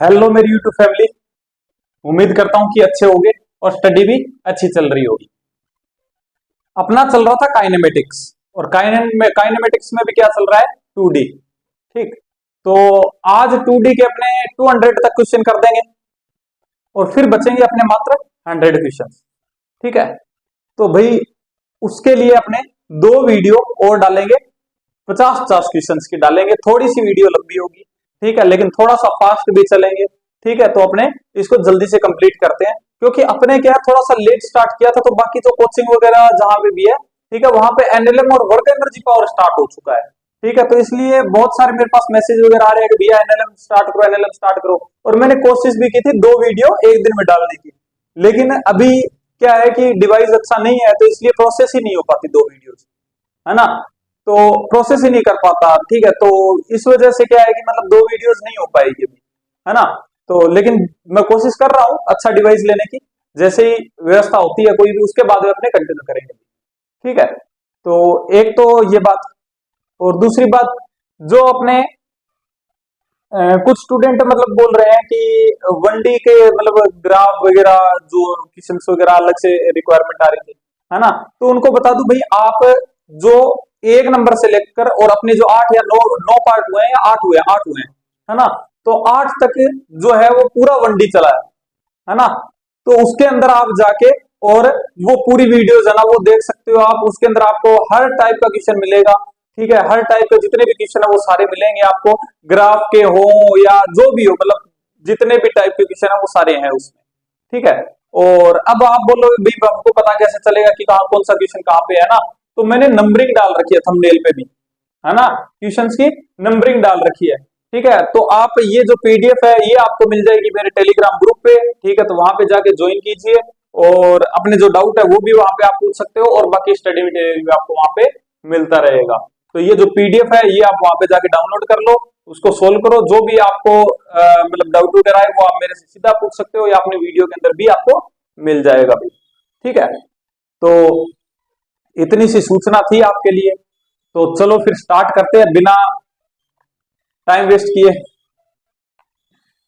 Hello मेरी YouTube family. उम्मीद करता हूं कि अच्छे होगे और स्टडी भी अच्छी चल रही होगी। अपना चल रहा था काइनेमेटिक्स और काइनेमेटिक्स में भी क्या चल रहा है 2D। ठीक, तो आज 2D के अपने 200 तक क्वेश्चन कर देंगे और फिर बचेंगे अपने मात्र 100 क्वेश्चन। ठीक है, तो भाई उसके लिए अपने दो वीडियो और डालेंगे, 50-50 क्वेश्चन की डालेंगे। थोड़ी सी वीडियो लंबी होगी, ठीक है, लेकिन थोड़ा सा फास्ट भी चलेंगे। ठीक है, तो अपने इसको जल्दी से कंप्लीट करते हैं, क्योंकि अपने क्या थोड़ा सा लेट स्टार्ट किया था, तो बाकी जो कोचिंग वगैरह जहां पे भी है, ठीक है, वहां पे एनएलएम और वर्क एनर्जी पावर स्टार्ट हो चुका है। ठीक है, तो इसलिए बहुत सारे मेरे पास मैसेज वगैरह आ रहे हैं कि भैया एनएलएम स्टार्ट करो, एनएलएम स्टार्ट करो। और मैंने कोशिश भी की थी 2 वीडियो एक दिन में डालने की, लेकिन अभी क्या है कि डिवाइस अच्छा नहीं है, तो इसलिए प्रोसेस ही नहीं हो पाती 2 वीडियो, है ना। तो प्रोसेस ही नहीं कर पाता। ठीक है, तो इस वजह से क्या है कि मतलब 2 वीडियोस नहीं हो पाएगी अभी, है ना। तो लेकिन मैं कोशिश कर रहा हूं अच्छा डिवाइस लेने की, जैसे ही व्यवस्था होती है कोई भी, उसके बाद में अपने कंटिन्यू करेंगे। ठीक है, तो एक तो ये बात, और दूसरी बात जो अपने कुछ स्टूडेंट मतलब बोल रहे हैं कि 1D के मतलब ग्राफ वगैरह जो क्वेश्चंस वगैरह अलग से रिक्वायरमेंट आ रही थी, है ना। तो उनको बता दूं भाई, आप जो 1 नंबर से लेकर और अपने जो 8 या 9 पार्ट हुए हैं या 8 हुए हैं, है ना, तो 8 तक जो है वो पूरा 1D चला है ना। तो उसके अंदर आप जाके और वो पूरी वीडियोज है ना वो देख सकते हो आप। उसके अंदर आपको हर टाइप का क्वेश्चन मिलेगा। ठीक है, हर टाइप के जितने भी क्वेश्चन है वो सारे मिलेंगे आपको, ग्राफ के हो या जो भी हो, मतलब जितने भी टाइप के क्वेश्चन है वो सारे हैं उसमें। ठीक है, और अब आप बोलोगे भाई आपको पता कैसे चलेगा कि कहाँ कौन सा क्वेश्चन कहाँ पे है ना। तो मैंने नंबरिंग डाल रखी है थंबनेल पे भी, है ना, क्वेश्चंस की नंबरिंग डाल रखी है। ठीक है, तो आप ये जो पीडीएफ है ये आपको मिल जाएगी मेरे टेलीग्राम ग्रुप पे। ठीक है, तो वहां पे जाके ज्वाइन कीजिए और अपने जो डाउट है वो भी वहां पे आप पूछ सकते हो, और बाकी स्टडी मटेरियल भी आपको वहां पे मिलता रहेगा। तो ये जो पीडीएफ है ये आप वहां पे जाके डाउनलोड कर लो, उसको सोल्व करो। जो भी आपको मतलब डाउट वगैरह है वो आप मेरे से सीधा पूछ सकते हो, या अपने वीडियो के अंदर भी आपको मिल जाएगा भाई। ठीक है, तो इतनी सी सूचना थी आपके लिए। तो चलो फिर स्टार्ट करते हैं बिना टाइम वेस्ट किए।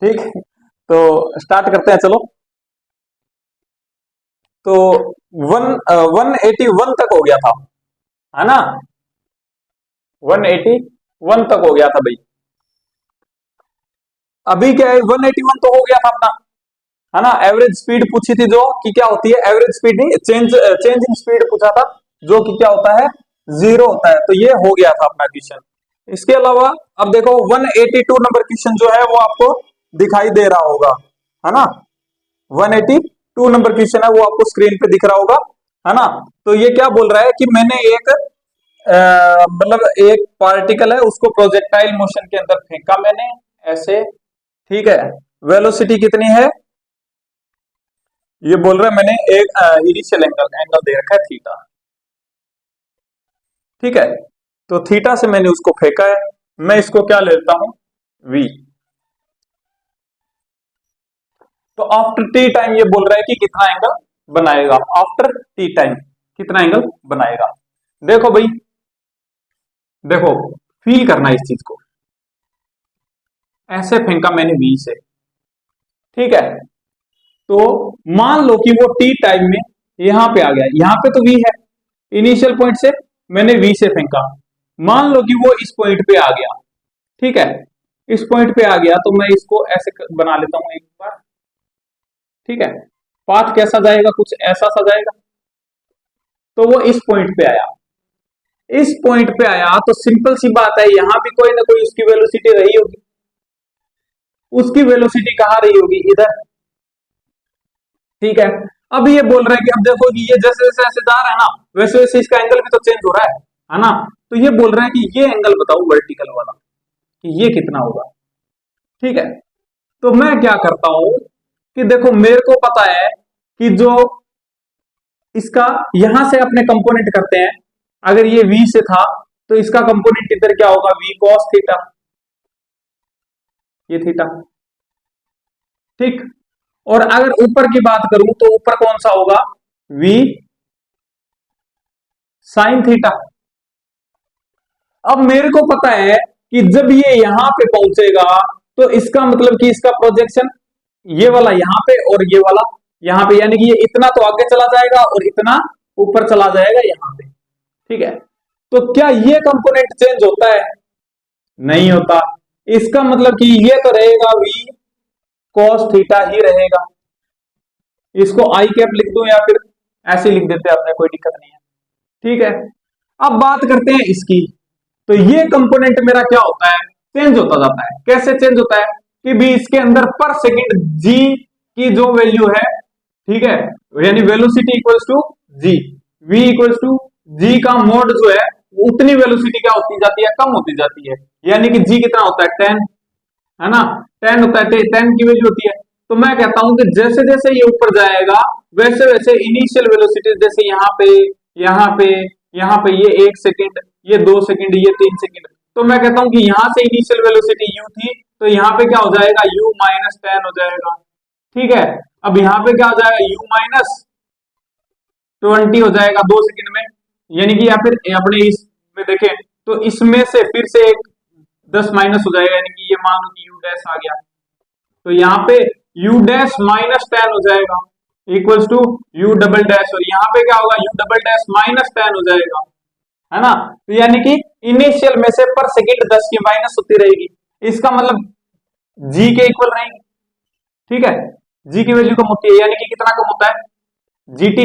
ठीक, तो स्टार्ट करते हैं चलो। तो 181 तक हो गया था, है ना, 181 तक हो गया था भाई। अभी क्या है 181 तो हो गया था अपना, है ना। एवरेज स्पीड पूछी थी जो कि क्या होती है, एवरेज स्पीड नहीं, चेंज इन स्पीड पूछा था, जो कि क्या होता है 0 होता है। तो ये हो गया था अपना क्वेश्चन। इसके अलावा अब देखो 182 नंबर क्वेश्चन जो है वो आपको दिखाई दे रहा होगा, है ना। 182 नंबर क्वेश्चन है वो आपको स्क्रीन पे दिख रहा होगा, है ना। तो ये क्या बोल रहा है कि मैंने एक मतलब एक पार्टिकल है उसको प्रोजेक्टाइल मोशन के अंदर फेंका मैंने ऐसे। ठीक है, वेलोसिटी कितनी है ये बोल रहा है, मैंने एक इनिशियल एंगल दे रखा है थीटा। ठीक है, तो थीटा से मैंने उसको फेंका है, मैं इसको क्या लेता हूं v। तो आफ्टर टी टाइम ये बोल रहा है कि कितना एंगल बनाएगा, आफ्टर टी टाइम कितना एंगल बनाएगा। देखो भाई, देखो फील करना इस चीज को, ऐसे फेंका मैंने v से। ठीक है, तो मान लो कि वो टी टाइम में यहां पे आ गया, यहां पे तो v है, इनिशियल पॉइंट से मैंने v से फेंका। मान लो कि वो इस पॉइंट पे आ गया। ठीक है, इस पॉइंट पे आ गया तो मैं इसको ऐसे बना लेता हूं एक बार। ठीक है, पाथ कैसा जाएगा, कुछ ऐसा सा जाएगा। तो वो इस पॉइंट पे आया, इस पॉइंट पे आया तो सिंपल सी बात है, यहां भी कोई ना कोई उसकी वेलोसिटी रही होगी। उसकी वेलोसिटी कहां रही होगी, इधर। ठीक है, अब ये बोल रहा है कि अब देखो कि ये जैसे जैसे ऐसे जा रहा है ना, वैसे वैसे इसका एंगल भी तो चेंज हो रहा है ना। तो ये बोल रहा है कि ये एंगल बताओ वर्टिकल वाला कि ये कितना होगा। ठीक है, तो मैं क्या करता हूं कि देखो मेरे को पता है कि जो इसका यहां से अपने कंपोनेंट करते हैं, अगर ये v से था तो इसका कंपोनेंट इधर क्या होगा, v cos थीटा, ये थीटा। ठीक, और अगर ऊपर की बात करूं तो ऊपर कौन सा होगा, v sin थीटा। अब मेरे को पता है कि जब ये यहां पे पहुंचेगा तो इसका मतलब कि इसका प्रोजेक्शन ये वाला यहाँ पे और ये वाला यहाँ पे, यानी कि ये इतना तो आगे चला जाएगा और इतना ऊपर चला जाएगा यहाँ पे। ठीक है, तो क्या ये कंपोनेंट चेंज होता है? नहीं होता। इसका मतलब कि ये तो रहेगा v cos थीटा ही रहेगा। इसको आई कैप लिख दूं या फिर ऐसे लिख देते हैं, अपने कोई दिक्कत नहीं है। ठीक है, अब बात करते हैं इसकी। तो ये कंपोनेंट मेरा क्या होता है? चेंज होता जाता है। कैसे चेंज होता है? कि भी इसके अंदर पर सेकंड जी की जो वैल्यू है, ठीक है, यानी velocity equals to g, v equals to g का मोड जो है उतनी वेलोसिटी क्या होती जाती है? कम होती जाती है। यानी कि जी कितना होता है? 10, है ना, 10 होता है, 10 की वैल्यू होती है। तो मैं कहता हूं कि जैसे जैसे ये ऊपर जाएगा वैसे वैसे इनिशियल वेलोसिटी, जैसे यहाँ पे यहाँ पे यहाँ पे ये 1 सेकंड, ये 2 सेकंड, ये 3 सेकंड, तो मैं कहता हूं कि यहां से इनिशियल वेलोसिटी u थी, तो यहाँ पे क्या हो जाएगा? u माइनस 10 हो जाएगा। ठीक है, अब यहाँ पे क्या हो जाएगा? u माइनस 20 हो जाएगा 2 सेकंड में। यानी कि या फिर अपने इसमें देखें तो इसमें से फिर से एक 10 माइनस हो जाएगा, यानी कि ये मान लो कि u डैश आ गया, तो यहाँ पे u डैश माइनस 10 हो जाएगा equals to u double dash, और यहाँ पे क्या होगा? u डबल डैश माइनस 10 हो जाएगा, है ना। तो यानी कि इनिशियल में से पर सेकंड 10 की माइनस होती रहेगी। इसका मतलब g के इक्वल रहेगी। ठीक है, g की वैल्यू कम होती है, यानी कि कितना कम होता है? gt।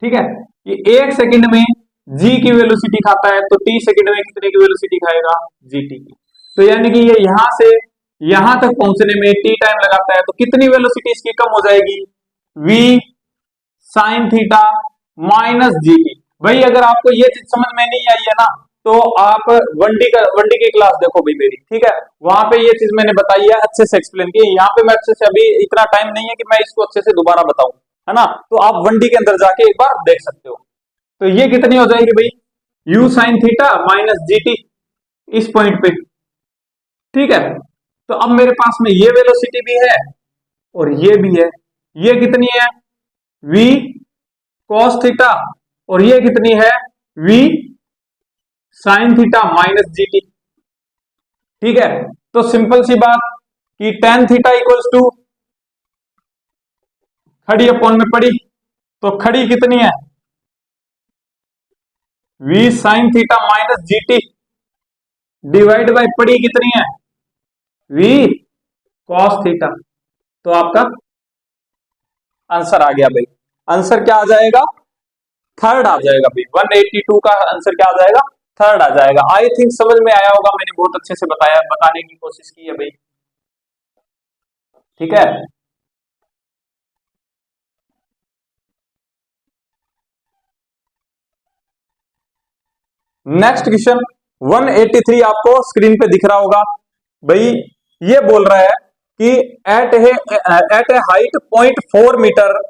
ठीक है, ये 1 सेकंड में g की वेलोसिटी खाता है, तो t सेकंड में कितने की वेलोसिटी खाएगा? gt की। तो यानी कि ये यहां से यहां तक पहुंचने में t टाइम लगाता है, तो कितनी वेलोसिटी इसकी कम हो जाएगी? v sine theta minus gt। भाई अगर आपको ये चीज समझ में नहीं आई है ना, तो आप वनडी की क्लास देखो भाई मेरी, ठीक है, वहां पे ये चीज मैंने बताई है, अच्छे से एक्सप्लेन की। यहाँ पे मैं अच्छे से, अभी इतना टाइम नहीं है कि मैं इसको अच्छे से दोबारा बताऊं, है ना, तो आप वनडी के अंदर जाके एक बार देख सकते हो। तो ये कितनी हो जाएगी भाई? u sine theta minus gt इस पॉइंट पे। ठीक है, तो अब मेरे पास में ये वेलोसिटी भी है और ये भी है। ये कितनी है? v cos थीटा, और ये कितनी है? v sine theta minus gt। ठीक है, तो सिंपल सी बात कि tan थीटा इक्वल्स टू खड़ी अपॉन में पड़ी, तो खड़ी कितनी है? v sine theta minus gt divide by पड़ी कितनी है? v cos theta. तो आपका आंसर आ गया भाई। आंसर क्या आ जाएगा? थर्ड आ जाएगा भाई। 182 का आंसर क्या आ जाएगा? थर्ड आ जाएगा। आई थिंक समझ में आया होगा, मैंने बहुत अच्छे से बताया, बताने की कोशिश की है भाई। ठीक है, नेक्स्ट क्वेश्चन 183 आपको स्क्रीन पे दिख रहा होगा भाई। ये बोल रहा है कि at a height 0.4 metre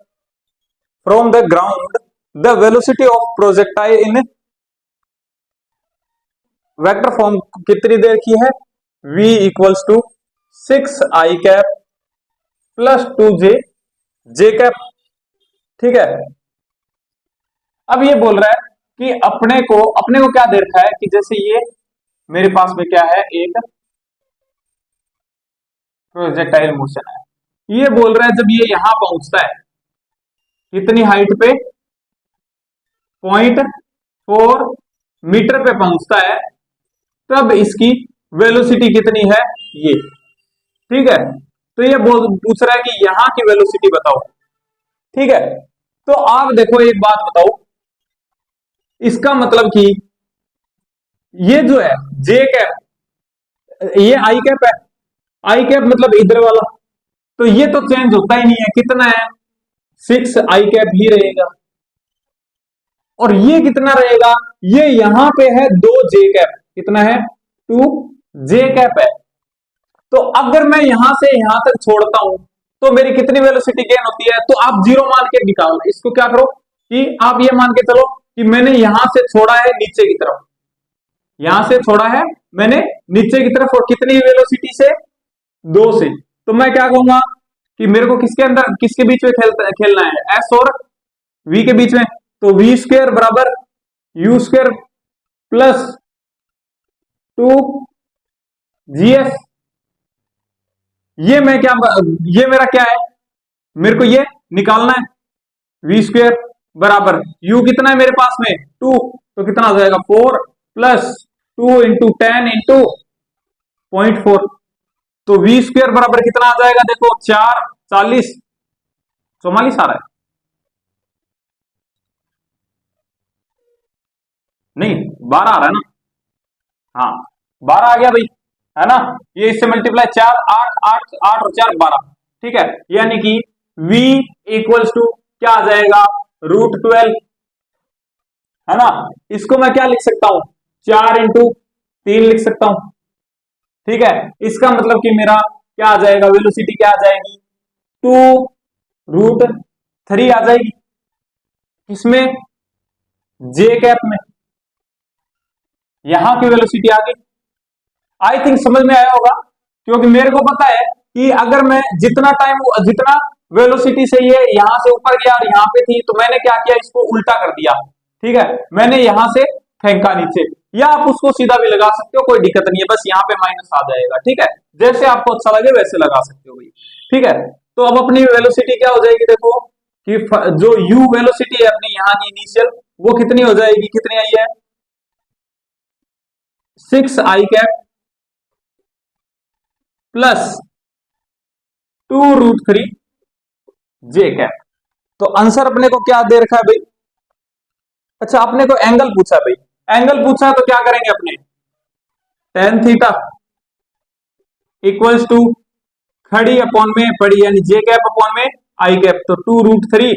from the ground the velocity of projectile in vector form कितनी देर की है? v equals to 6 I cap plus 2j J cap. ठीक है, अब ये बोल रहा है कि अपने को क्या दे रखा है कि जैसे ये मेरे पास में क्या है? एक प्रोजेक्टाइल मोशन है। ये बोल रहा है जब ये यहां पहुंचता है, कितनी हाइट पे? 0.4 मीटर पे पहुंचता है, तब इसकी वेलोसिटी कितनी है? ये। ठीक है, तो ये पूछ रहा है कि यहां की वेलोसिटी बताओ। ठीक है, तो आप देखो एक बात बताओ, इसका मतलब कि ये जो है जे कैप, ये आई कैप है, आई कैप मतलब इधर वाला, तो ये तो चेंज होता ही नहीं है। कितना है? 6 आई कैप ही रहेगा। और ये कितना रहेगा? ये यहां पे है 2 जे कैप। कितना है? 2 जे कैप है। तो अगर मैं यहां से यहां तक छोड़ता हूं तो मेरी कितनी वेलोसिटी गेन होती है? तो आप जीरो मान के निकालना। इसको क्या करो कि आप ये मान के चलो कि मैंने यहां से छोड़ा है नीचे की तरफ, यहां से छोड़ा है मैंने नीचे की तरफ, और कितनी वेलोसिटी से? 2 से। तो मैं क्या कहूंगा कि मेरे को किसके अंदर, किसके बीच में खेलना है? एस और वी के बीच में। तो वी स्क्वायर बराबर यू स्क्वायर प्लस 2 जीएस, ये मैं क्या, ये मेरा क्या है, मेरे को ये निकालना है। वी स्क्वेयर बराबर यू कितना है मेरे पास में 2, तो कितना हो जाएगा 4 प्लस 2 इंटू 10 इंटू 0.4, तो वी स्क्वेयर बराबर कितना आ जाएगा, देखो 4 40 44 आ रहा है, नहीं 12 आ रहा है ना, हाँ 12 आ गया भाई, है ना। ये इससे मल्टीप्लाई 4 8 8 8 और 4 12, ठीक है, यानी कि v इक्वल्स टू क्या आ जाएगा, √12, है ना। इसको मैं क्या लिख सकता हूं, 4 इंटू 3 लिख सकता हूं, ठीक है। इसका मतलब कि मेरा क्या आ जाएगा, वेलोसिटी क्या आ जाएगी, 2√3 आ जाएगी, इसमें जे कैप में, यहां की वेलोसिटी आ गई। आई थिंक समझ में आया होगा, क्योंकि मेरे को पता है कि अगर मैं जितना टाइम, जितना वेलोसिटी से ये यहां से ऊपर गया और यहां पे थी, तो मैंने क्या किया, इसको उल्टा कर दिया, ठीक है, मैंने यहां से फेंका नीचे, या आप उसको सीधा भी लगा सकते हो, कोई दिक्कत नहीं है, बस यहाँ पे माइनस आ जाएगा, ठीक है, जैसे आपको अच्छा लगे वैसे लगा सकते हो भाई, ठीक है। तो अब अपनी वेलोसिटी क्या हो जाएगी, देखो कि जो u वेलोसिटी है अपनी यहाँ की इनिशियल, वो कितनी हो जाएगी, कितनी आई है 6i कैप प्लस 2√3 जे कैप। तो आंसर अपने को क्या दे रखा है भाई, अच्छा अपने को एंगल पूछा भाई, एंगल पूछा तो क्या करेंगे अपने, tan थीटा इक्वल्स टू खड़ी अपॉन में पड़ी, यानी जे कैप अपॉन में आई कैप, तो 2√3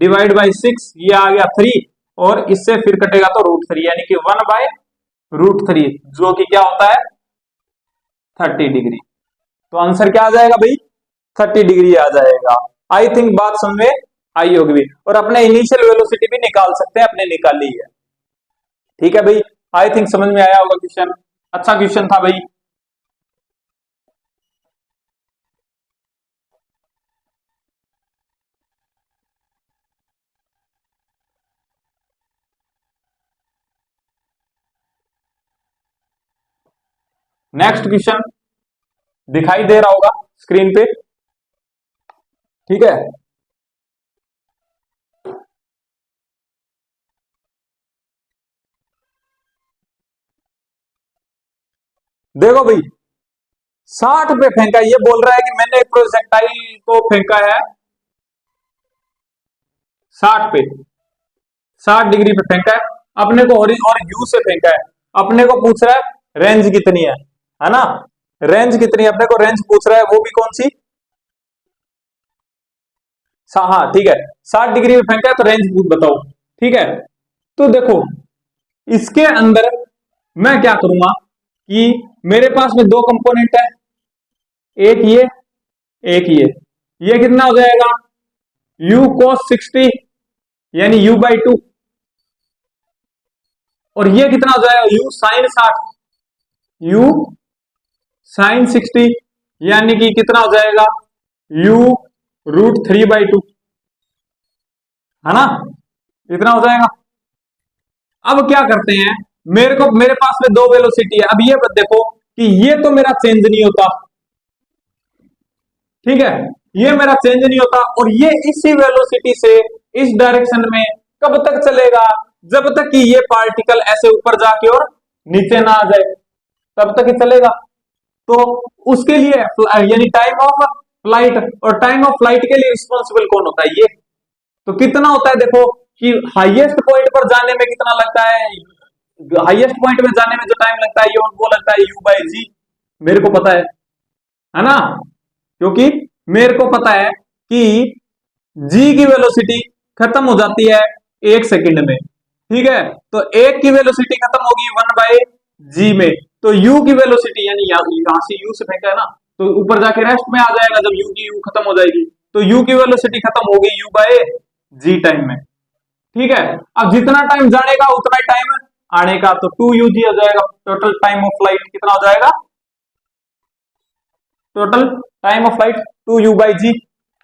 डिवाइड बाई 6, ये आ गया 3, और इससे फिर कटेगा तो √3, यानी कि 1/√3, जो कि क्या होता है 30 डिग्री। तो आंसर क्या आ जाएगा भाई, 30 डिग्री आ जाएगा। आई थिंक बात समझ में आई होगी भी, और अपने इनिशियल वेलोसिटी भी निकाल सकते हैं, अपने निकाली है, ठीक है भाई। आई थिंक समझ में आया होगा क्वेश्चन, अच्छा क्वेश्चन था भाई। नेक्स्ट क्वेश्चन दिखाई दे रहा होगा स्क्रीन पे, ठीक है। देखो भाई 60 पे फेंका, ये बोल रहा है कि मैंने एक प्रोजेक्टाइल को फेंका है 60 पे, 60 डिग्री पे फेंका है, अपने को और यू से फेंका है, अपने को पूछ रहा है रेंज कितनी है ना, रेंज कितनी है, अपने को रेंज पूछ रहा है, वो भी कौन सी, हाँ ठीक है, 60 डिग्री पे फेंका है, तो रेंज बताओ, ठीक है। तो देखो इसके अंदर मैं क्या करूंगा कि मेरे पास में दो कंपोनेंट है, एक ये एक ये कितना हो जाएगा, u cos 60 यानी u/2, और ये कितना हो जाएगा u sin 60, u sin 60 यानी कि कितना हो जाएगा u √3/2, है ना, इतना हो जाएगा। अब क्या करते हैं, मेरे पास में दो वेलोसिटी है, अब ये देखो कि ये तो मेरा चेंज नहीं होता, ठीक है, ये मेरा चेंज नहीं होता, और ये इसी वेलोसिटी से इस डायरेक्शन में कब तक चलेगा, जब तक कि ये पार्टिकल ऐसे ऊपर जाके और नीचे ना आ जाए, तब तक ही चलेगा। तो उसके लिए यानी टाइम ऑफ फ्लाइट, और टाइम ऑफ फ्लाइट के लिए रिस्पॉन्सिबल कौन होता है, ये तो कितना होता है, देखो कि हाईएस्ट पॉइंट पर जाने में कितना लगता है, हाईएस्ट पॉइंट में जाने में जो टाइम लगता है ये वो लगता है u/g, मेरे को पता है ना, क्योंकि मेरे को पता है कि g की वेलोसिटी खत्म हो जाती है 1 सेकंड में, ठीक है, तो एक की वेलोसिटी खत्म होगी 1/g में, तो u की वेलोसिटी यानी यहां से u से फेंका है ना, तो ऊपर जाके रेस्ट में आ जाएगा, जब u की u खत्म हो जाएगी, तो u की वेलोसिटी खत्म होगी u/g टाइम में, ठीक है। अब जितना टाइम जाने का उतना ही टाइम आने का, तो 2ug हो जाएगा, टोटल टाइम ऑफ फ्लाइट कितना हो जाएगा, total time of flight 2u/g,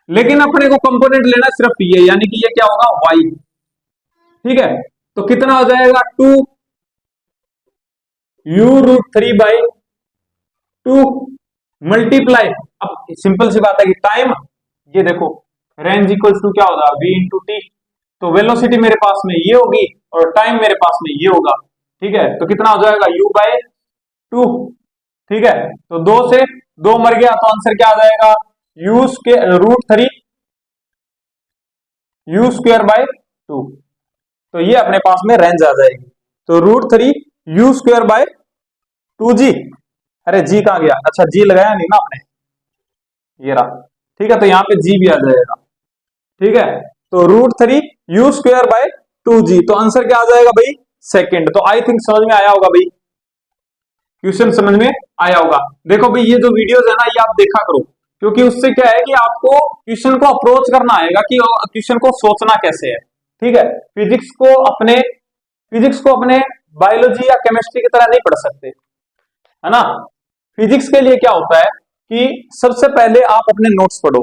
लेकिन अपने को कंपोनेंट लेना सिर्फ ये, यानी कि ये क्या होगा y, ठीक है, तो कितना हो जाएगा 2u√3/2 टू मल्टीप्लाई, अब सिंपल सी बात है कि टाइम, ये देखो रेंज इक्वल्स टू क्या होगा v इंटू टी, तो वेलोसिटी मेरे पास में ये होगी और टाइम मेरे पास में ये होगा, ठीक है। तो कितना हो जाएगा u बाय टू, ठीक है। तो दो से दो मर गया तो आंसर क्या आ जाएगा u square root three u square by two, तो ये अपने पास में रेंज आ जाएगी। तो root three u square by two g, अरे जी कहां गया, अच्छा जी लगाया नहीं ना आपने, ये रहा, ठीक है। तो यहाँ पे जी भी आ जाएगा, ठीक है। तो root three u square by two g, तो आंसर क्या आ जाएगा भाई सेकंड। तो आई थिंक समझ में आया होगा भाई, क्वेश्चन समझ में आया होगा। देखो भाई ये जो वीडियोस है ना ये आप देखा करो, क्योंकि उससे क्या है कि आपको क्वेश्चन को अप्रोच करना आएगा कि क्वेश्चन को सोचना कैसे है, ठीक है। फिजिक्स को अपने बायोलॉजी या केमिस्ट्री की तरह नहीं पढ़ सकते, है ना। फिजिक्स के लिए क्या होता है कि सबसे पहले आप अपने नोट्स पढ़ो,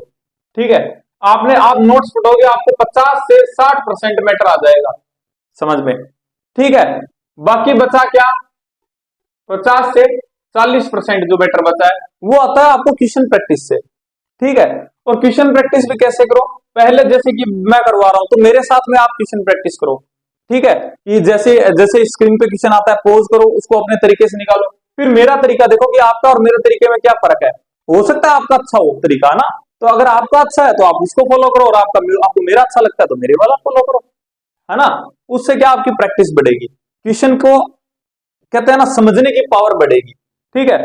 ठीक है। आप नोट्स पढ़ोगे आपको 50 से 60% मैटर आ जाएगा समझ में, ठीक है। बाकी बचा क्या 50 से 40% जो मैटर बचा है वो आता है आपको क्वेश्चन प्रैक्टिस से, ठीक है। और क्वेश्चन प्रैक्टिस भी कैसे करो, पहले जैसे कि मैं करवा रहा हूं तो मेरे साथ में आप क्वेश्चन प्रैक्टिस करो, ठीक है। कि जैसे जैसे स्क्रीन पे क्वेश्चन आता है पोज करो, उसको अपने तरीके से निकालो, फिर मेरा तरीका देखो कि आपका और मेरे तरीके में क्या फर्क है। हो सकता है आपका अच्छा हो तरीका ना, तो अगर आपका अच्छा है तो आप उसको फॉलो करो, और आपको मेरा अच्छा लगता है तो मेरे वाला फॉलो करो, है ना। उससे क्या आपकी प्रैक्टिस बढ़ेगी, क्वेश्चन को कहते हैं ना समझने की पावर बढ़ेगी, ठीक है।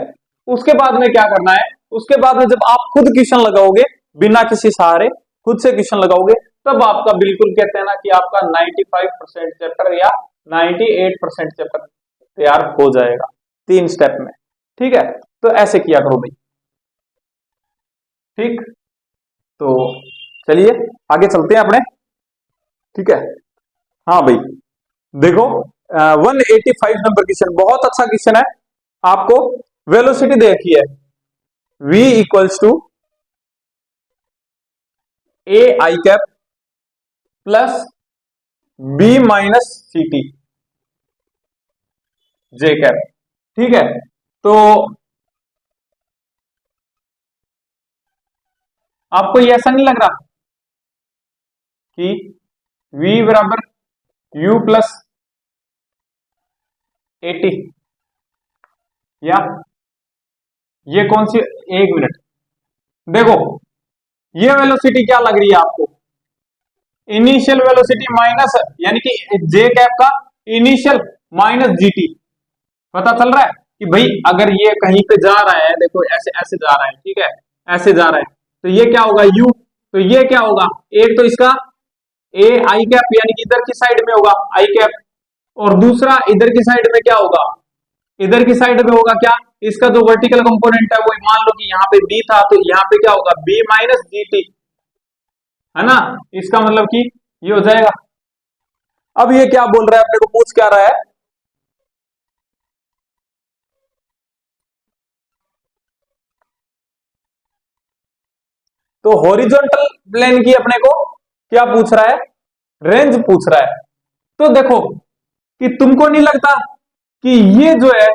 उसके बाद में क्या करना है, उसके बाद में जब आप खुद क्वेश्चन लगाओगे बिना किसी सहारे, खुद से क्वेश्चन लगाओगे, तब आपका बिल्कुल कहते हैं ना कि आपका 95% चैप्टर या 98% चैप्टर तैयार हो जाएगा 3 स्टेप में, ठीक है। तो ऐसे किया करो भाई, ठीक। तो चलिए आगे चलते हैं अपने, ठीक है। हाँ भाई देखो 185 नंबर क्वेश्चन बहुत अच्छा क्वेश्चन है। आपको वेलोसिटी देखी है v equals to A I cap plus B minus C T J cap, ठीक है। तो आपको ये ऐसा नहीं लग रहा कि v बराबर u प्लस 80, या ये कौन सी, एक मिनट देखो ये वेलोसिटी क्या लग रही है आपको, इनिशियल वेलोसिटी माइनस यानी कि जे कैप का इनिशियल माइनस जीटी, पता चल रहा है कि भाई अगर ये कहीं पे जा रहा है, देखो ऐसे ऐसे जा रहा है, ठीक है, ऐसे जा रहा है, तो ये क्या होगा u, तो ये क्या होगा, एक तो इसका ए आई कैप यानी कि इधर की साइड में होगा आई कैप, और दूसरा इधर की साइड में क्या होगा, इधर की साइड में होगा क्या, इसका जो वर्टिकल कंपोनेंट है वो मान लो कि यहाँ पे b था, तो यहाँ पे क्या होगा b माइनस जी टी, है ना। इसका मतलब कि ये हो जाएगा। अब ये क्या बोल रहा है, अपने को पूछ क्या रहा है, तो हॉरिजॉन्टल प्लेन की अपने को क्या पूछ रहा है, रेंज पूछ रहा है। तो देखो कि तुमको नहीं लगता कि ये जो है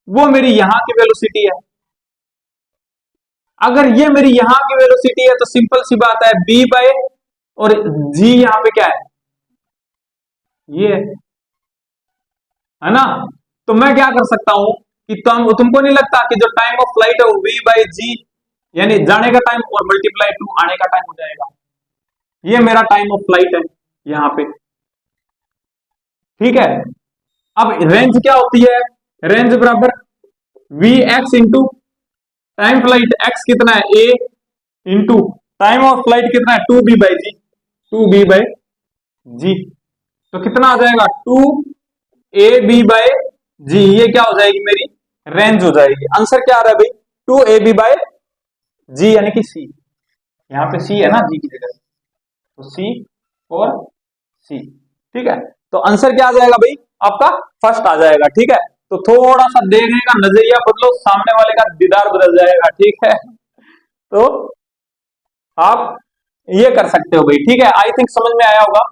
वो मेरी यहां की वेलोसिटी है, अगर ये मेरी यहां की वेलोसिटी है तो सिंपल सी बात है b बाय, और g यहां पे क्या है, ये है ना। तो मैं क्या कर सकता हूं कि तुमको नहीं लगता कि जो टाइम ऑफ फ्लाइट है वो v बाई जी, यानी जाने का टाइम और मल्टीप्लाई टू आने का टाइम हो जाएगा, ये मेरा टाइम ऑफ फ्लाइट है यहां पे, ठीक है। अब रेंज क्या होती है, रेंज बराबर V X into time flight X कितना है A, into time of flight कितना है 2b by ji, 2b by जी, तो कितना आ जाएगा 2ab बाय जी, ये क्या हो जाएगी मेरी रेंज हो जाएगी। आंसर क्या आ रहा है भाई 2ab बाय जी यानी कि सी, यहां पे सी है ना जी की जगह, तो सी और सी, ठीक है। तो आंसर क्या आ जाएगा भाई आपका फर्स्ट आ जाएगा, ठीक है। तो थोड़ा सा देखने का नजरिया बदलो, सामने वाले का दीदार बदल जाएगा, ठीक है। तो आप ये कर सकते हो भाई, ठीक है। आई थिंक समझ में आया होगा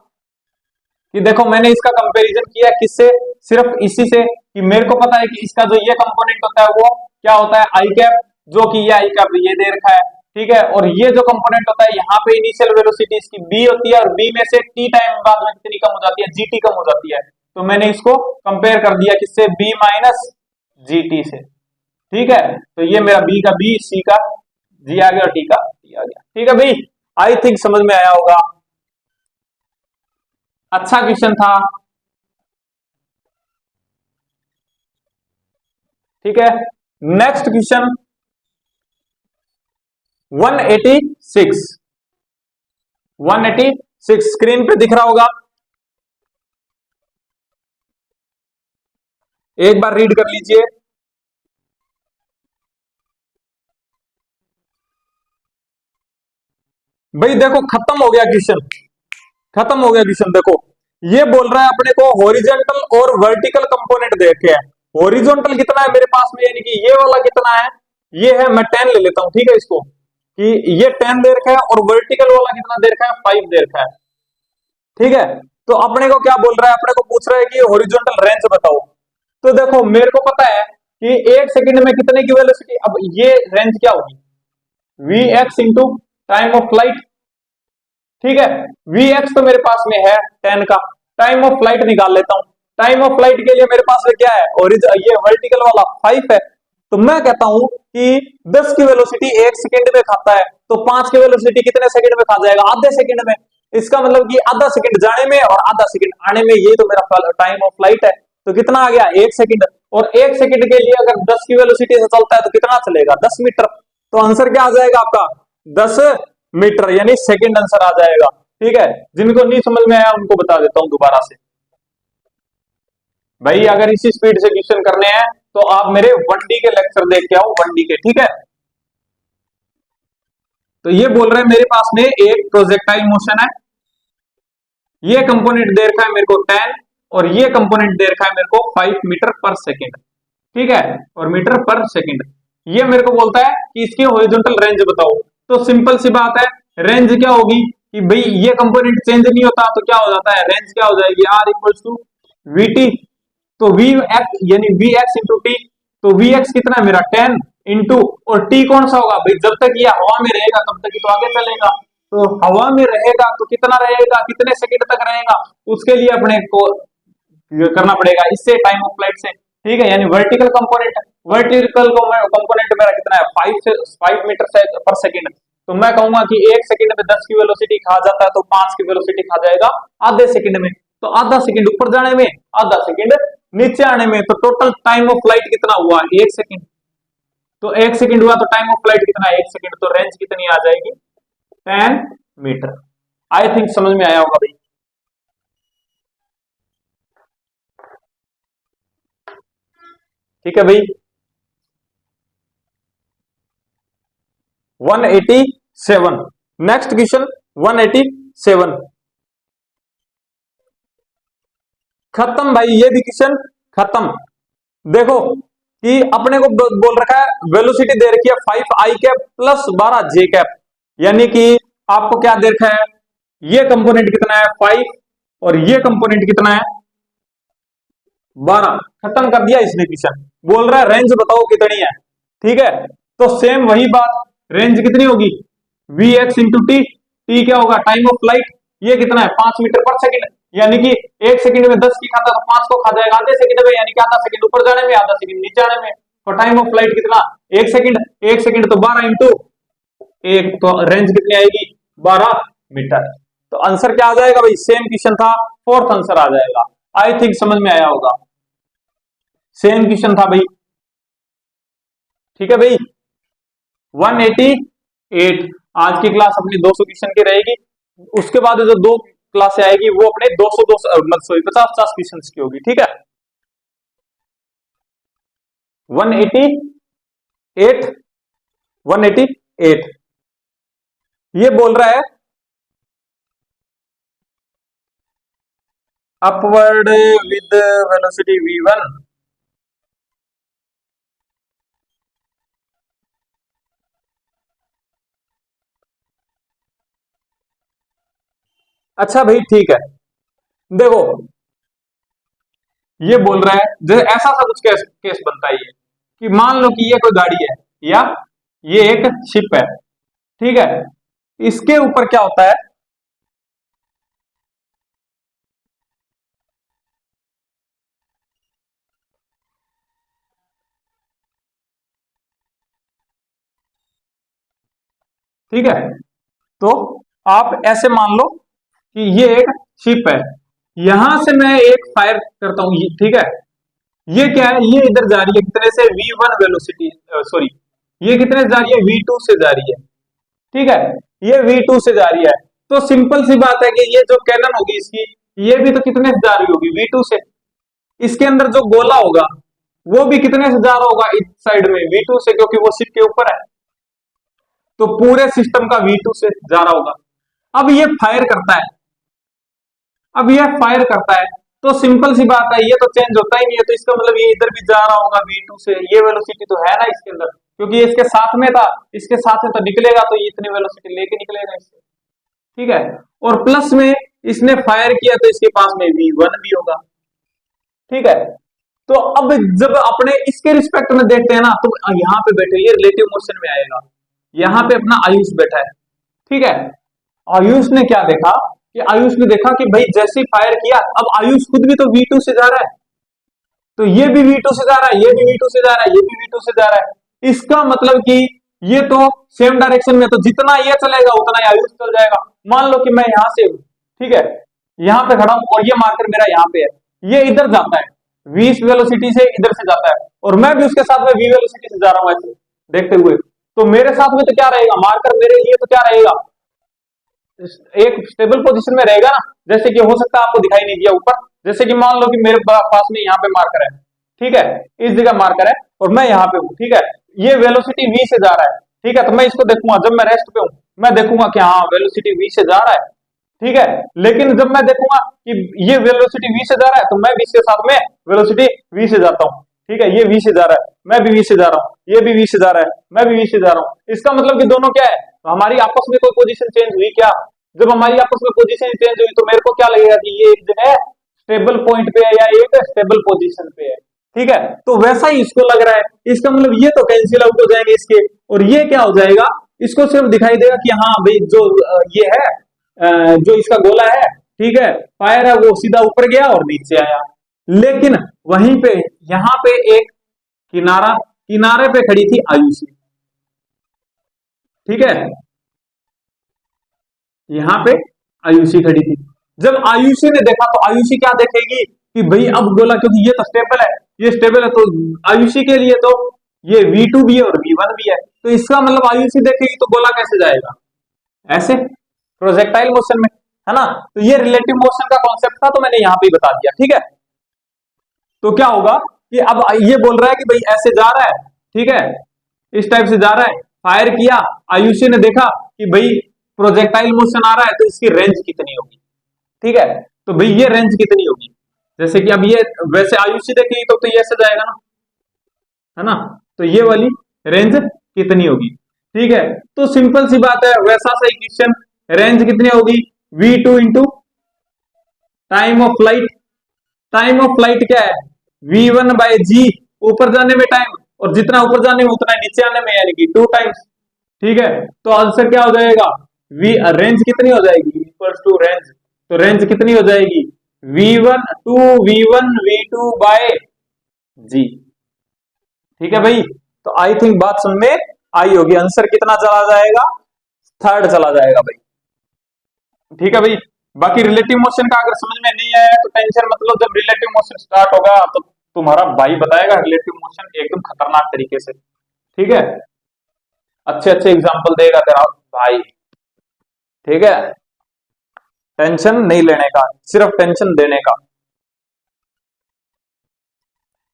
कि देखो मैंने इसका कंपैरिजन किया किससे, सिर्फ इसी से कि मेरे को पता है कि इसका जो ये कंपोनेंट होता है वो क्या होता है आई कैप, जो कि ये आई का ये दे रखा है, ठीक है। और ये जो कंपोनेंट होता है यहाँ पे इनिशियल वेलोसिटी इसकी बी होती है और बी में से टी टाइम बाद में कितनी कम हो जाती है, जीटी कम हो जाती है। तो मैंने इसको कंपेयर कर दिया किससे, बी माइनस जीटी से, ठीक है। तो ये मेरा बी का बी, सी का जी आ गया और टी का टी आ गया, ठीक है भाई। आई थिंक समझ में आया होगा, अच्छा क्वेश्चन था, ठीक है। नेक्स्ट क्वेश्चन 186, 186 स्क्रीन पे दिख रहा होगा, एक बार रीड कर लीजिए। भाई देखो खत्म हो गया क्वेश्चन, खत्म हो गया क्वेश्चन। देखो ये बोल रहा है अपने को हॉरिजॉन्टल और वर्टिकल कंपोनेंट देखे हैं। हॉरिजॉन्टल कितना है मेरे पास में, यानी कि ये वाला कितना है, ये है, मैं 10 ले लेता हूं, ठीक है इसको, कि ये 10 दे रखा है, और वर्टिकल वाला कितना दे रखा है, 5 दे रखा है, ठीक है। तो अपने को क्या बोल रहा है, अपने को पूछ रहा है कि हॉरिजॉन्टल रेंज बताओ। तो देखो मेरे को पता है कि 1 सेकंड में कितने की वेलोसिटी, अब ये रेंज क्या होगी, V X into time of flight, ठीक है। वी एक्स तो मेरे पास में है 10 का, टाइम ऑफ फ्लाइट निकाल लेता हूं। टाइम ऑफ फ्लाइट के लिए मेरे पास में क्या है, और ये वर्टिकल वाला 5 है। तो मैं कहता हूं कि 10 की वेलोसिटी 1 सेकंड में खाता है, तो 5 की वेलोसिटी कितने सेकंड में खा जाएगा, आधे सेकंड में। इसका मतलब कि आधा सेकंड जाने में और आधा सेकंड आने में, ये तो मेरा टाइम ऑफ फ्लाइट है। तो कितना आ गया, 1 सेकंड। और 1 सेकंड के लिए अगर 10 की वेलोसिटी से चलता है तो कितना चलेगा, 10 मीटर। तो आंसर क्या आ जाएगा आपका, 10 मीटर, यानी सेकंड आंसर आ जाएगा, ठीक है। जिनको नहीं समझ में आया उनको बता देता हूं दोबारा से। भाई अगर इसी स्पीड से क्वेश्चन करने हैं तो आप मेरे 1D के लेक्चर देख के आओ, 1D के, ठीक है। तो ये बोल रहे हैं मेरे पास में एक प्रोजेक्टाइल मोशन है, ये कंपोनेंट दे रखा है मेरे को 10, और ये कंपोनेंट दे रखा है मेरे को 5 मीटर पर सेकेंड, ठीक है, और मीटर पर सेकेंड। ये मेरे को बोलता है कि इसकी हॉरिजॉन्टल रेंज बताओ। तो सिंपल सी बात है, रेंज क्या होगी कि भाई ये कंपोनेंट चेंज नहीं होता तो क्या हो जाता है, रेंज क्या हो जाएगी, R equals to V T. तो वी एक्स यानी वी एक्स इंटू टी, तो वी एक्स कितना है मेरा 10 इंटू, और टी कौन सा होगा भाई, जब तक ये हवा में रहेगा तब तक ही तो आगे चलेगा। तो हवा में रहेगा तो कितना रहेगा, कितने सेकंड तक रहेगा, उसके लिए अपने को करना पड़ेगा इससे, टाइम ऑफ फ्लाइट से, ठीक है। यानी वर्टिकल कंपोनेंट, वर्टिकल कंपोनेंट मेरा कितना है, 5 मीटर पर सेकंड। तो मैं कहूंगा कि 1 सेकंड में 10 की वेलोसिटी खा जाता है, तो 5 की वेलोसिटी खा जाएगा आधे सेकंड में। तो आधा सेकंड ऊपर जाने में, आधा सेकंड नीचे आने में, तो टोटल टाइम ऑफ फ्लाइट कितना हुआ, 1 सेकंड। तो 1 सेकंड हुआ तो टाइम ऑफ फ्लाइट कितना है, 1 सेकंड। तो रेंज कितनी आ जाएगी, 10 मीटर। आई थिंक समझ में आया होगा भाई। ठीक है भाई। 187, नेक्स्ट क्वेश्चन 187, खत्म भाई, ये भी क्वेश्चन खत्म। देखो कि अपने को बोल रखा है वेलोसिटी दे रखी है 5 आई कैप प्लस 12 जे कैप, यानी कि आपको क्या दे रखा है, ये कंपोनेंट कितना है 5, और ये कंपोनेंट कितना है 12। खत्म कर दिया इसने क्वेश्चन, बोल रहा है रेंज बताओ कितनी है, ठीक है। तो सेम वही बात, रेंज कितनी होगी, V X into T, T क्या होगा, टाइम ऑफ फ्लाइट, ये कितना है 5 मीटर पर सेकंड, यानी कि 1 सेकंड में 10 की खाता तो 5 को खा जाएगा आधे सेकंड में, यानी कि आधा सेकंड ऊपर जाने में, आधा सेकंड नीचे आने में। तो टाइम ऑफ फ्लाइट कितना, 1 सेकंड, 1 सेकंड तो 12 इंटू 1, तो रेंज कितनी आएगी 12 मीटर। तो आंसर क्या आ जाएगा भाई, सेम क्वेश्चन था, फोर्थ आंसर आ जाएगा। आई थिंक समझ में आया होगा, सेम क्वेश्चन था भाई, ठीक है भाई। 188, आज की क्लास अपनी 200 क्वेश्चन की रहेगी, उसके बाद जो 2 क्लासे आएगी वो अपने 200 मतलब सॉरी 50 क्वेश्चन की होगी, ठीक है। 188, 188 ये बोल रहा है अपवर्ड विद वेलोसिटी v1, अच्छा भाई ठीक है। देखो ये बोल रहा है जैसे ऐसा सा कुछ केस बनता है ये, कि मान लो कि ये कोई गाड़ी है, या ये एक शिप है, ठीक है। इसके ऊपर क्या होता है, ठीक है। तो आप ऐसे मान लो कि ये एक शिप है, यहां से मैं एक फायर करता हूं, ठीक है। ये क्या है, ये इधर जा रही है कितने से, v1 वेलोसिटी, सॉरी, ये कितने से जा रही है, v2 से जा रही है, ठीक है। ये v2 से जा रही है, तो सिंपल सी बात है कि ये जो कैनन होगी इसकी, ये भी तो कितने से जा रही होगी, v2 से। इसके अंदर जो गोला होगा वो भी कितने से जा रहा होगा, इस साइड में v2 से, क्योंकि वो शिप के ऊपर है, तो पूरे सिस्टम का v2 से जा रहा होगा। अब ये फायर करता है, अब ये फायर करता है, तो सिंपल सी बात है, ये तो चेंज होता ही नहीं है, तो इसका मतलब ये इधर भी जा रहा होगा v2 से, ये वेलोसिटी तो है ना इसके अंदर, क्योंकि ये इसके साथ में था, इसके साथ में तो निकलेगा, तो ये इतनी वेलोसिटी लेके निकलेगा इससे, ठीक है। और प्लस में इसने फायर किया तो इसके पास में v1 भी होगा, ठीक है। तो अब जब अपने इसके रिस्पेक्ट में देखते हैं ना, तो यहाँ पे बैठे, ये रिलेटिव मोशन में आएगा, यहाँ पे अपना आयुष बैठा है, ठीक है। आयुष ने क्या देखा कि आयुष ने देखा कि भाई जैसे फायर किया, अब आयुष खुद भी तो v2 से जा रहा है, तो ये भी v2 से जा रहा है, ये भी v2 से जा रहा है, ये भी v2 से जा रहा है, इसका मतलब कि ये तो सेम डायरेक्शन में, तो जितना ये चलेगा उतना ही आयुष चल जाएगा। मान लो कि मैं यहां से हूं, ठीक है, यहां पे खड़ा हूं और ये मार्कर मेरा यहां पे है, ये इधर जाता है, v वेलोसिटी से इधर से जाता है, और मैं भी उसके साथ में v वेलोसिटी से जा रहा हूं ऐसे देखते हुए, तो मेरे साथ में तो क्या रहेगा, मार्कर मेरे लिए तो क्या रहेगा, एक स्टेबल पोजीशन में रहेगा ना। जैसे कि हो सकता है आपको दिखाई नहीं दिया ऊपर, जैसे कि मान लो कि मेरे पास में यहाँ पे मार्कर है, ठीक है, इस जगह मार्कर है और मैं यहाँ पे हूँ, ठीक है, ये वेलोसिटी v से जा रहा है, ठीक है। तो मैं इसको देखूंगा, जब मैं रेस्ट पे हूँ मैं देखूंगा कि हाँ वेलोसिटी v से जा रहा है, ठीक है। लेकिन जब मैं देखूंगा कि ये वेलोसिटी v से जा रहा है, तो मैं भी इसके साथ में वेलोसिटी v से जाता हूँ, ठीक है। ये v से जा रहा है, मैं भी v से जा रहा हूँ, ये भी v से जा रहा है, मैं भी v से जा रहा हूँ, इसका मतलब कि दोनों क्या है, तो हमारी आपस में कोई पोजीशन चेंज हुई क्या, जब हमारी आपस में पोजीशन चेंज हुई तो मेरे को क्या लगेगा कि ये एक जो है स्टेबल पॉइंट पे है या एक स्टेबल पोजीशन पे है, ठीक है। तो वैसा ही इसको लग रहा है, इसका मतलब ये तो कैंसिल आउट हो जाएंगे इसके, और ये क्या हो जाएगा, इसको सिर्फ दिखाई देगा कि हाँ भाई जो ये है, जो इसका गोला है, ठीक है, फायर है, वो सीधा ऊपर गया और नीचे आया। लेकिन वहीं पे यहां पे एक किनारा, किनारे पे खड़ी थी आयुषी, ठीक है, यहां पे आयुषी खड़ी थी। जब आयुषी ने देखा तो आयुषी क्या देखेगी कि भाई अब गोला, क्योंकि ये तो स्टेबल है, ये स्टेबल है, तो आयुषी के लिए तो ये v2 भी है और v1 भी है, तो इसका मतलब आयुषी देखेगी तो गोला कैसे जाएगा, ऐसे प्रोजेक्टाइल मोशन में, है ना। तो ये रिलेटिव मोशन का कॉन्सेप्ट था, तो मैंने यहां पे बता दिया, ठीक है। तो क्या होगा कि अब ये बोल रहा है कि भाई ऐसे जा रहा है, ठीक है, इस टाइप से जा रहा है, फायर किया, आयुषी ने देखा कि भाई प्रोजेक्टाइल मोशन आ रहा है, तो इसकी रेंज कितनी होगी, ठीक है। तो भाई ये रेंज कितनी होगी, जैसे कि अब ये वैसे आयुषी देखेगी तो ये ऐसे जाएगा ना, है ना, तो ये वाली रेंज कितनी होगी, ठीक है। तो सिंपल सी बात है, वैसा सा इक्वेशन, रेंज कितनी होगी, v2 into time of flight, time of flight क्या है, v1 बाय जी, ऊपर जाने में टाइम, और जितना ऊपर जाने में उतना नीचे आने में, यानी कि 2 टाइम्स, ठीक है। तो आंसर क्या हो जाएगा, वी रेंज कितनी हो जाएगी, इक्वल्स टू रेंज, तो रेंज कितनी हो जाएगी, v1 to v1 v2 bye g, ठीक है भाई। तो आई थिंक बात समझ में आई होगी, आंसर कितना चला जाएगा, थर्ड चला जाएगा भाई, ठीक है भाई। बाकी रिलेटिव मोशन का अगर समझ में नहीं आया तो टेंशन मतलब, जब रिलेटिव मोशन स्टार्ट होगा तो तुम्हारा भाई बताएगा रिलेटिव मोशन एकदम खतरनाक तरीके से, ठीक है, अच्छे अच्छे एग्जांपल देगा तेरा भाई, ठीक है। टेंशन नहीं लेने का, सिर्फ टेंशन देने का,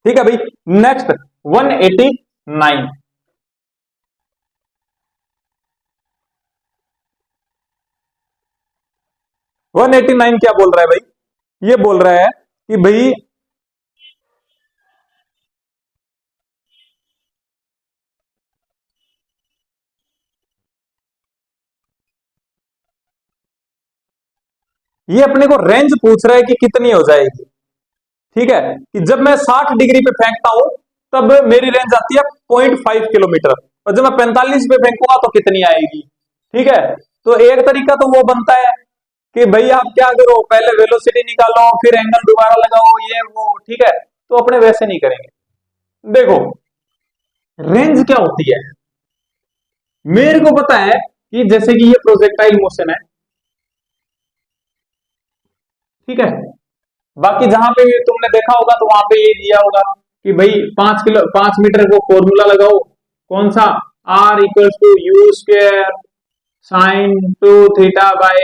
ठीक है भाई। नेक्स्ट 189, क्या बोल रहा है भाई, ये बोल रहा है कि भाई ये अपने को रेंज पूछ रहा है कि कितनी हो जाएगी, ठीक है, कि जब मैं 60 डिग्री पे फेंकता हूं तब मेरी रेंज आती है 0.5 किलोमीटर, और जब मैं 45 पे फेंकूंगा तो कितनी आएगी। ठीक है, तो एक तरीका तो वो बनता है कि भाई आप क्या करो, पहले वेलोसिटी निकालो फिर एंगल दोबारा लगाओ ये वो, ठीक है, तो अपने वैसे नहीं करेंगे। देखो रेंज क्या होती है, मेरे को पता है कि जैसे कि ये प्रोजेक्टाइल मोशन है, ठीक है, बाकी जहां पे भी तुमने देखा होगा तो वहां पे ये दिया होगा कि भाई 5 मीटर को फॉर्मूला लगाओ, कौन सा, r equals to you square sine 2 theta by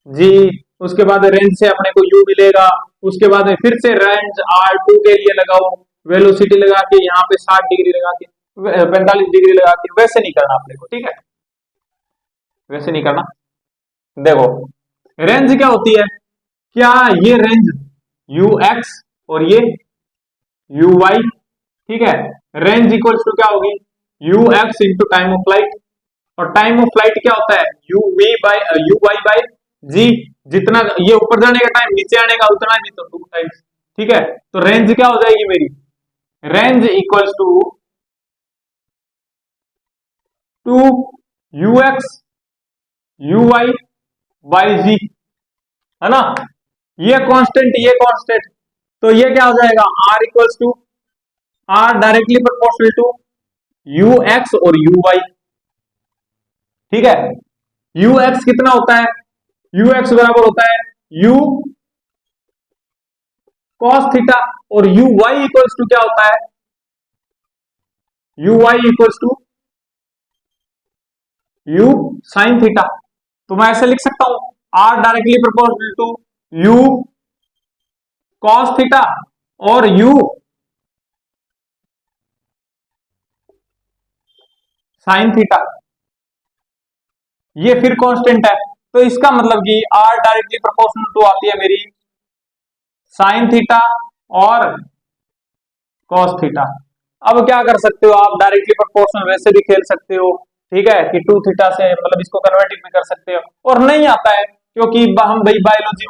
g. उसके बाद रेंज से अपने को यू मिलेगा, उसके बाद फिर से रेंज R2 के लिए लगाओ, वेलोसिटी लगा के यहाँ पे 60 डिग्री लगा के 45 डिग्री लगा के, वैसे नहीं करना अपने को, ठीक है, वैसे नहीं करना। देखो रेंज क्या होती है, क्या ये रेंज यू एक्स और ये यू वाई, ठीक है, रेंज इक्वल्स टू क्या होगी, you x into time of flight, और टाइम ऑफ फ्लाइट क्या होता है, यू वाई बाय जी। जितना ये ऊपर जाने का टाइम नीचे आने का उतना भी, तो 2 टाइम्स, ठीक है, तो रेंज क्या हो जाएगी मेरी, range equals to u x u y by g, है ना, ये कांस्टेंट, तो ये क्या हो जाएगा, r equals to, r directly proportional to u x और यू वाई, ठीक है, यू एक्स कितना होता है, यू एक्स बराबर होता है यू कॉस थीटा, और यू वाई इक्वल्स टू क्या होता है, U Y equals to U sine theta. तो मैं ऐसे लिख सकता हूं, R directly proportional to U cos theta और यू साइन थीटा, ये फिर कांस्टेंट है, तो इसका मतलब कि आर डायरेक्टली प्रोपोर्शनल टू आती है मेरी साइन थीटा और कॉस थीटा। अब क्या कर सकते हो आप, डायरेक्टली प्रोपोर्शनल वैसे भी खेल सकते हो, ठीक है, कि 2 थीटा से मतलब इसको कन्वर्टिंग भी कर सकते हो, और नहीं आता है क्योंकि हम भाई बायोलॉजी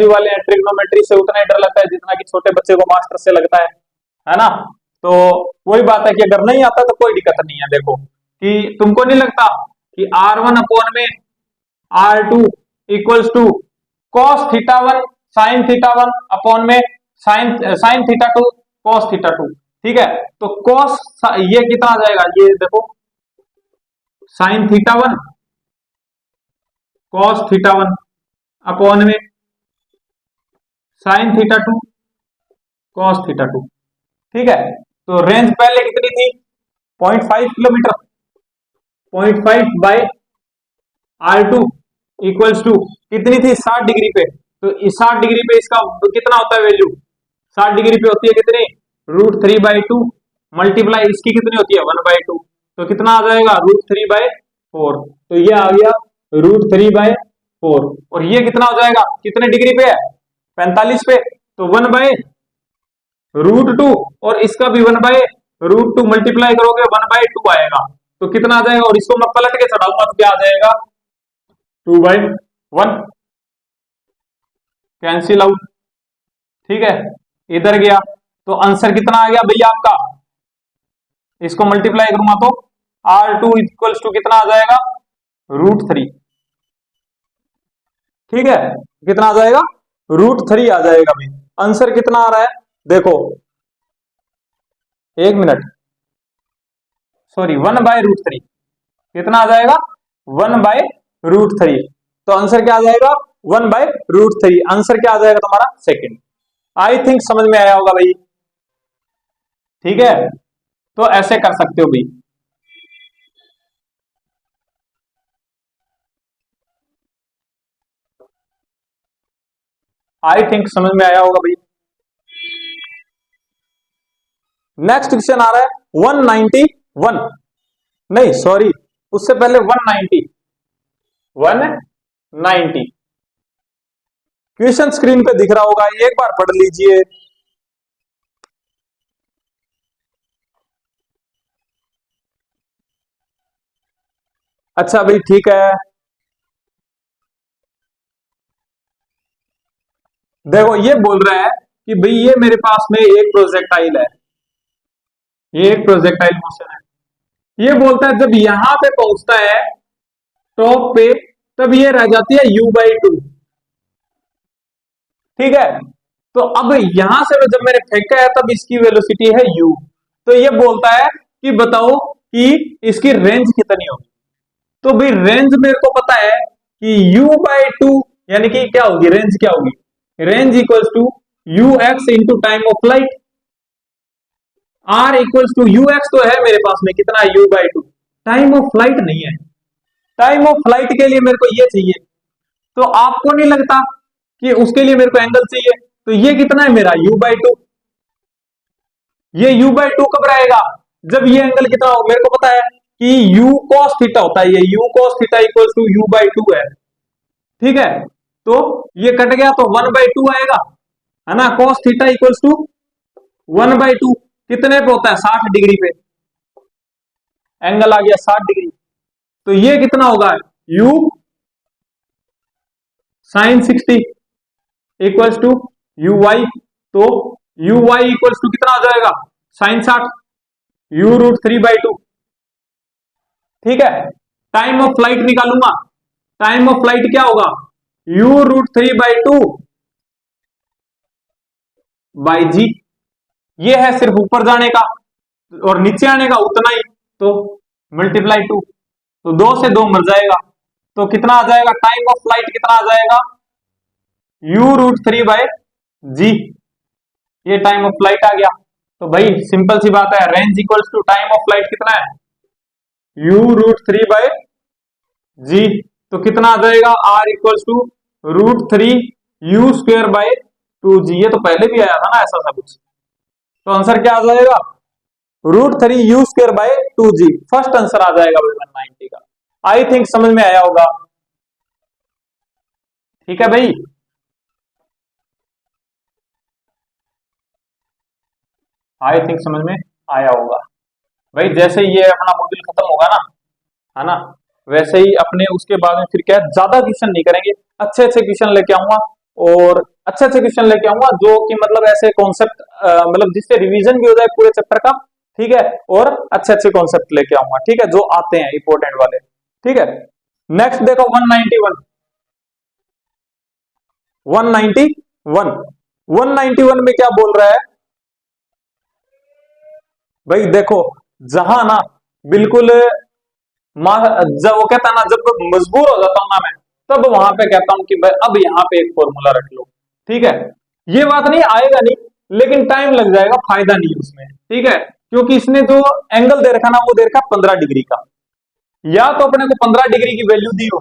वाले हैं, ट्रिग्नोमेट्री से उतना ही डर लगता है जितना कि छोटे बच्चे को मास्टर से लगता है ना। तो वही बात है कि अगर नहीं आता तो कोई दिक्कत नहीं है। देखो कि तुमको नहीं लगता कि R1 में R2 equals to cos theta 1 sine theta 1 upon में साइन थीटा 2 कॉस थीटा 2, ठीक है, तो कॉस ये कितना आ जाएगा, ये देखो sign theta 1 cos theta 1 upon में साइन थीटा 2 कॉस थीटा 2, ठीक है, तो रेंज पहले कितनी थी 0.5 kilometre, 0.5 by R2 equals to कितनी थी 60 डिग्री पे, तो 60 डिग्री पे इसका कितना होता है वैल्यू, 60 डिग्री पे होती है कितनी, √3/2 मल्टीप्लाई इसकी कितनी होती है 1/2, तो कितना आ जाएगा √3/4, तो ये आ गया √3/4, और ये कितना हो जाएगा, कितने डिग्री पे है 45 पे, तो 1/√2, और इसका भी 1/√2 मल्टीप्लाई करोगे 1/2 आएगा, तो कितना आ जाएगा, और इसको मैं पलट के चढ़ाऊंगा तो क्या आ जाएगा 2/1, कैंसिल आउट, ठीक है, इधर गया, तो आंसर कितना आ गया भैया आपका, इसको मल्टीप्लाई करूंगा तो R2 इक्वल्स टू कितना आ जाएगा √3, ठीक है, कितना आ जाएगा √3 आ जाएगा भाई। आंसर कितना आ रहा है देखो, 1 मिनट, सॉरी 1/√3, कितना आ जाएगा 1/√3, तो आंसर क्या आ जाएगा 1/√3, आंसर क्या आ जाएगा तुम्हारा सेकंड। आई थिंक समझ में आया होगा भाई, ठीक है, तो ऐसे कर सकते हो भाई। आई थिंक समझ में आया होगा भाई। नेक्स्ट क्वेश्चन आ रहा है 191, नहीं सॉरी उससे पहले 190 क्वेश्चन स्क्रीन पे दिख रहा होगा, एक बार पढ़ लीजिए। अच्छा भाई ठीक है, देखो ये बोल रहा है कि भाई ये मेरे पास में एक प्रोजेक्टाइल है, ये एक प्रोजेक्टाइल मोशन है, ये बोलता है जब यहां पे पहुंचता है टॉप पे, तब ये रह जाती है u/2। ठीक है, तो अब यहां से जब मैंने फेंका है तब इसकी वेलोसिटी है u। तो ये बोलता है कि बताओ कि इसकी रेंज कितनी होगी। तो भाई रेंज मेरे को पता है कि u/2 यानी कि क्या होगी, रेंज क्या होगी, range equals to ux into time of flight. r equals to ux तो है मेरे पास में, कितना u/2, टाइम ऑफ फ्लाइट नहीं है। टाइम ऑफ फ्लाइट के लिए मेरे को ये चाहिए, तो आपको नहीं लगता कि उसके लिए मेरे को एंगल चाहिए, तो ये कितना है मेरा u/2। ये u/2 कब रहेगा, जब ये एंगल कितना हो, मेरे को पता है कि u cos थीटा होता है, ये u cos theta equals to u/2 है। ठीक है, तो ये कट गया तो 1/2 आएगा, है ना। cos थीटा इक्वल्स टू 1/2 कितने पे होता है, 60 डिग्री पे, एंगल आ गया 60 डिग्री। तो ये कितना होगा, u sin 60 equals to uy। तो uy इक्वल्स टू कितना आ जाएगा, sin 60, u√3/2। ठीक है, टाइम ऑफ फ्लाइट निकालूंगा, टाइम ऑफ फ्लाइट क्या होगा, u√3/2 बाई जी। ये है सिर्फ ऊपर जाने का, और नीचे आने का उतना ही, तो मल्टीप्लाई 2, तो 2 से 2 मर जाएगा। तो कितना आ जाएगा, टाइम ऑफ फ्लाइट कितना आ जाएगा, u√3/g। ये टाइम ऑफ फ्लाइट आ गया। तो भाई सिंपल सी बात है, range equals to time of flight कितना है, u√3/g। तो कितना आ जाएगा, r इक्वल्स टू √3u²/2g। ये तो पहले भी आया था ना ऐसा सा कुछ। तो आंसर क्या आ जाएगा, √3u²/2g। फर्स्ट आंसर आ जाएगा भाई 190 का। आई थिंक समझ में आया होगा। ठीक है भाई, आई थिंक समझ में आया होगा भाई। जैसे ये अपना मॉड्यूल खत्म होगा ना, है ना, वैसे ही अपने उसके बाद में फिर क्या है, ज्यादा क्वेश्चन नहीं करेंगे, अच्छे अच्छे क्वेश्चन लेके आऊंगा, और अच्छे अच्छे क्वेश्चन लेके आऊंगा जो कि मतलब ऐसे कॉन्सेप्ट मतलब जिससे रिवीजन भी हो जाए पूरे चैप्टर का। ठीक है, और अच्छे अच्छे कॉन्सेप्ट लेके आऊंगा, ठीक है, जो आते हैं इंपॉर्टेंट वाले। ठीक है, नेक्स्ट देखो 191। 191 में क्या बोल रहा है भाई, देखो जहां ना बिल्कुल जब वो कहता है ना, जब मजबूर हो जाता हूं ना मैं, तब वहां पे कहता हूं कि भाई अब यहाँ पे एक फॉर्मूला रख लो। ठीक है, ये बात नहीं आएगा नहीं, लेकिन टाइम लग जाएगा, फायदा नहीं है उसमें। ठीक है, क्योंकि इसने जो एंगल दे रखा ना, वो दे रखा 15 डिग्री का, या तो अपने को 15 डिग्री की वैल्यू दी हो,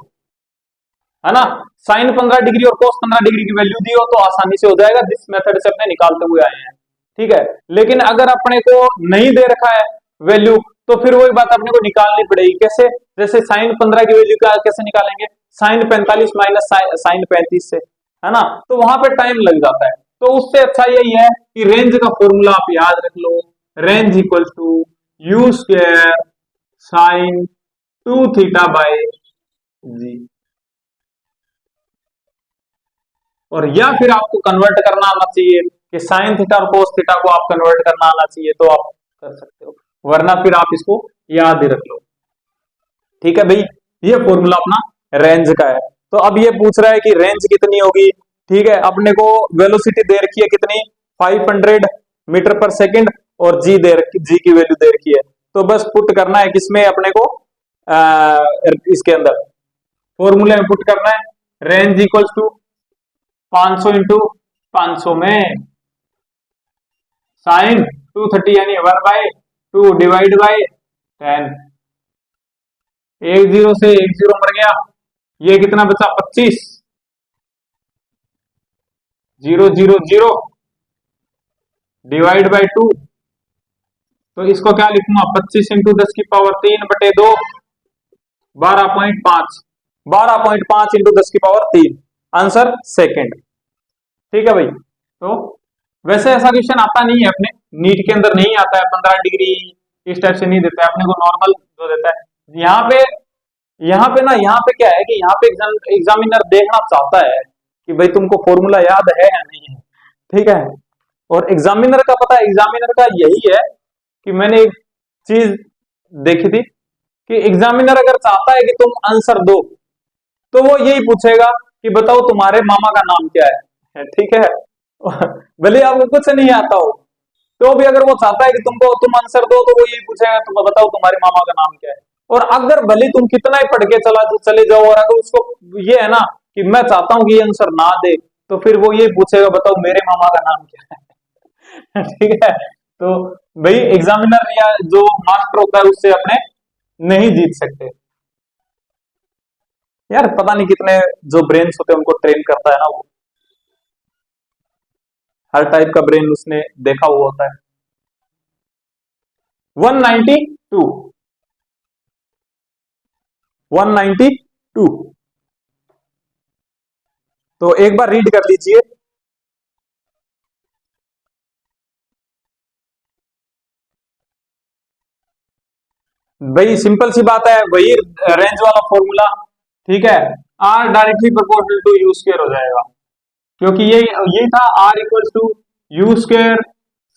है ना, साइन 15 डिग्री और कोस 15 डिग्री की वैल्यू दी हो, तो आसानी से हो जाएगा, जिस मेथड से अपने निकालते हुए आए हैं। ठीक है, लेकिन अगर अपने को नहीं दे रखा है वैल्यू, तो फिर वही बात अपने को निकालनी पड़ेगी। कैसे, जैसे साइन 15 की वैल्यू का कैसे निकालेंगे, साइन 45 माइनस साइन 35 से, है ना, तो वहां पे टाइम लग जाता है। तो उससे अच्छा यही है कि रेंज का फॉर्मूला आप याद रख लो, range equals to u² sine 2 theta by g. और या फिर आपको कन्वर्ट करना आना चाहिए कि साइन थीटा और कोस थीटा को आप कन्वर्ट करना आना चाहिए, तो आप कर सकते हो, वरना फिर आप इसको याद ही रख लो। ठीक है भाई, ये फॉर्मूला अपना रेंज का है। तो अब ये पूछ रहा है कि रेंज कितनी होगी। ठीक है, अपने को वेलोसिटी दे रखी है कितनी, 500 मीटर पर सेकंड, और जी जी की वैल्यू दे रखी है। तो बस पुट करना है किसमें, अपने को इसके अंदर फॉर्मूले में पुट करना है, रेंज इक्वल्स टू 500 इंटू 500 में साइन 230 यानी 1/2 डिवाइड बाय 10। 10 से 10 मर गया, ये कितना बचा 25, 000 डिवाइड बाय 2। तो इसको क्या लिखूंगा, 25 इंटू 10 की पावर 3/2, 12.5, 12.5 इंटू 10 की पावर 3, आंसर सेकंड। ठीक है भाई, तो वैसे ऐसा क्वेश्चन आता नहीं है अपने नीट के अंदर, नहीं आता है 15 डिग्री इस टाइप से नहीं देता है अपने को, नॉर्मल जो देता है यहाँ पे ना, यहाँ पे क्या है कि यहाँ पे एग्जामिनर देखना चाहता है कि भाई तुमको फॉर्मूला याद है या नहीं है। ठीक है, और एग्जामिनर का पता है, एग्जामिनर का यही है कि मैंने एक चीज देखी थी कि एग्जामिनर अगर चाहता है कि तुम आंसर दो तो वो यही पूछेगा कि बताओ तुम्हारे मामा का नाम क्या है, ठीक है। भले आपको कुछ नहीं आता हो तो भी अगर वो चाहता है कि तुम आंसर दो तो वो यही पूछेगा तुम बताओ तुम्हारे मामा का नाम क्या है। और अगर भले तुम कितना ही पढ़ के चले जाओ और अगर उसको ये है ना कि मैं चाहता हूं कि ये आंसर ना दे तो फिर वो यही पूछेगा बताओ मेरे मामा का नाम क्या है। ठीक है। तो भाई एग्जामिनर या जो मास्टर होता है उससे अपने नहीं जीत सकते यार। पता नहीं कितने जो ब्रेन्स होते हैं उनको ट्रेन करता है ना वो, हर टाइप का ब्रेन उसने देखा हुआ होता है। 192 192 तो एक बार रीड कर लीजिए। भाई सिंपल सी बात है, वही रेंज वाला फॉर्मूला, ठीक है। R directly proportional to you square हो जाएगा, क्योंकि ये था r equal to you square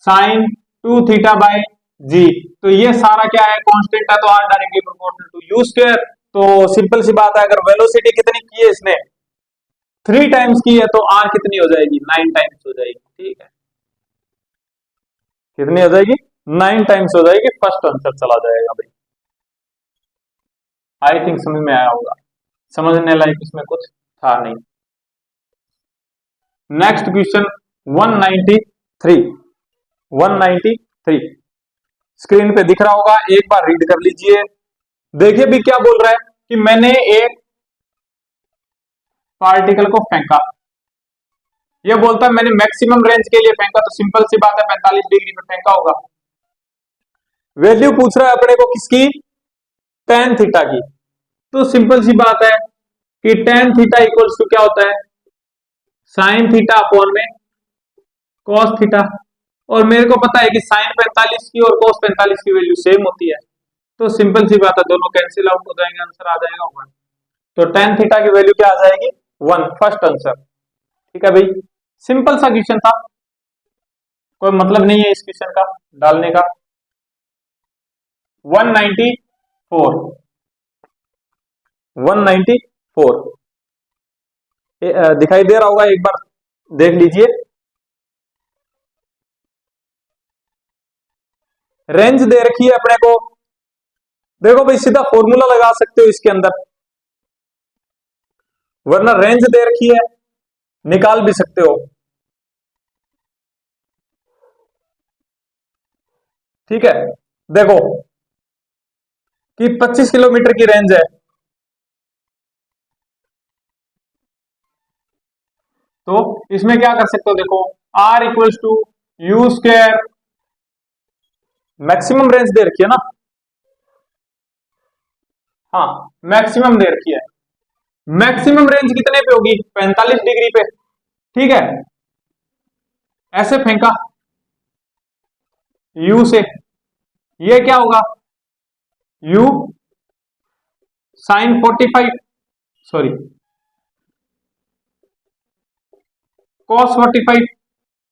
sine 2 theta by g. तो ये सारा क्या है, कांस्टेंट है, तो r directly proportional to you square. तो सिंपल सी बात है, अगर वेलोसिटी कितनी की है इसने 3 टाइम्स की है तो आर कितनी हो जाएगी 9 टाइम्स हो जाएगी, ठीक है। कितनी हो जाएगी 9 टाइम्स हो जाएगी, फर्स्ट आंसर चला जाएगा भाई। आई थिंक समझ में आया होगा, समझने लायक इसमें कुछ था नहीं। नेक्स्ट क्वेश्चन 193 193 स्क्रीन पे दिख रहा होगा, एक बार रीड कर लीजिए। देखिए भी क्या बोल रहा है कि मैंने एक पार्टिकल को फेंका, यह बोलता है मैंने मैक्सिमम रेंज के लिए फेंका, तो सिंपल सी बात है 45 डिग्री पे फेंका होगा। वैल्यू पूछ रहा है अपने को किसकी, tan थीटा की। तो सिंपल सी बात है कि tan थीटा इक्वल्स टू क्या होता है, साइन थीटा अपॉन में cos थीटा। और मेरे को पता है कि साइन 45 की और cos 45 की वैल्यू सेम होती है, तो सिंपल सी बात है दोनों कैंसिल आउट हो जाएंगे, आंसर आ जाएगा 1। तो tan थीटा की वैल्यू क्या आ जाएगी 1, फर्स्ट आंसर, ठीक है भाई। सिंपल सा क्वेश्चन था, कोई मतलब नहीं है इस क्वेश्चन का डालने का। 194 194 दिखाई दे रहा होगा, एक बार देख लीजिए। रेंज दे रखी है अपने को, देखो भाई सीधा फॉर्मूला लगा सकते हो इसके अंदर, वरना रेंज दे रखी है निकाल भी सकते हो, ठीक है। देखो कि 25 किलोमीटर की रेंज है, तो इसमें क्या कर सकते हो, देखो r equals to you square, maximum range दे रखी है ना, हाँ मैक्सिमम दे रखी है। मैक्सिमम रेंज कितने पे होगी 45 डिग्री पे, ठीक है। ऐसे फेंका यू से, ये क्या होगा यू साइन 45, सॉरी cos 45,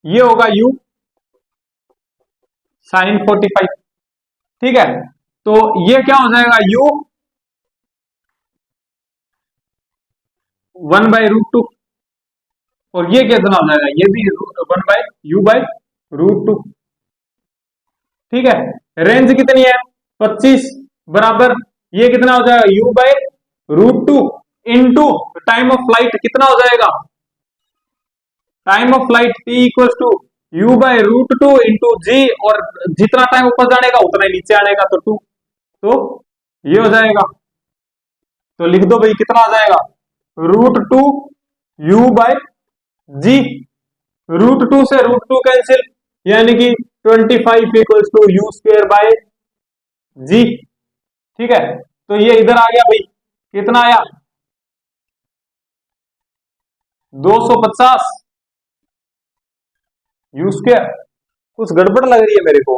ये होगा u साइन 45, ठीक है। तो ये क्या हो जाएगा u 1/√2, और ये कितना हो जाएगा, ये भी 1/u/√2, ठीक है। रेंज कितनी है 25 बराबर, ये कितना हो जाएगा u/√2 into time of flight कितना हो जाएगा, time of flight t equal to u/√2 into g, और जितना टाइम ऊपर जाने का उतना ही नीचे आने का, तो 2, तो ये हो जाएगा। तो लिख दो भाई कितना आ जाएगा √2 u/जी, √2 से √2 कैंसिल, यानी कि 25 equal to u square by g, ठीक है। तो ये इधर आ गया भाई, कितना आया 250 यू स्क्वेयर। कुछ गड़बड़ लग रही है मेरे को,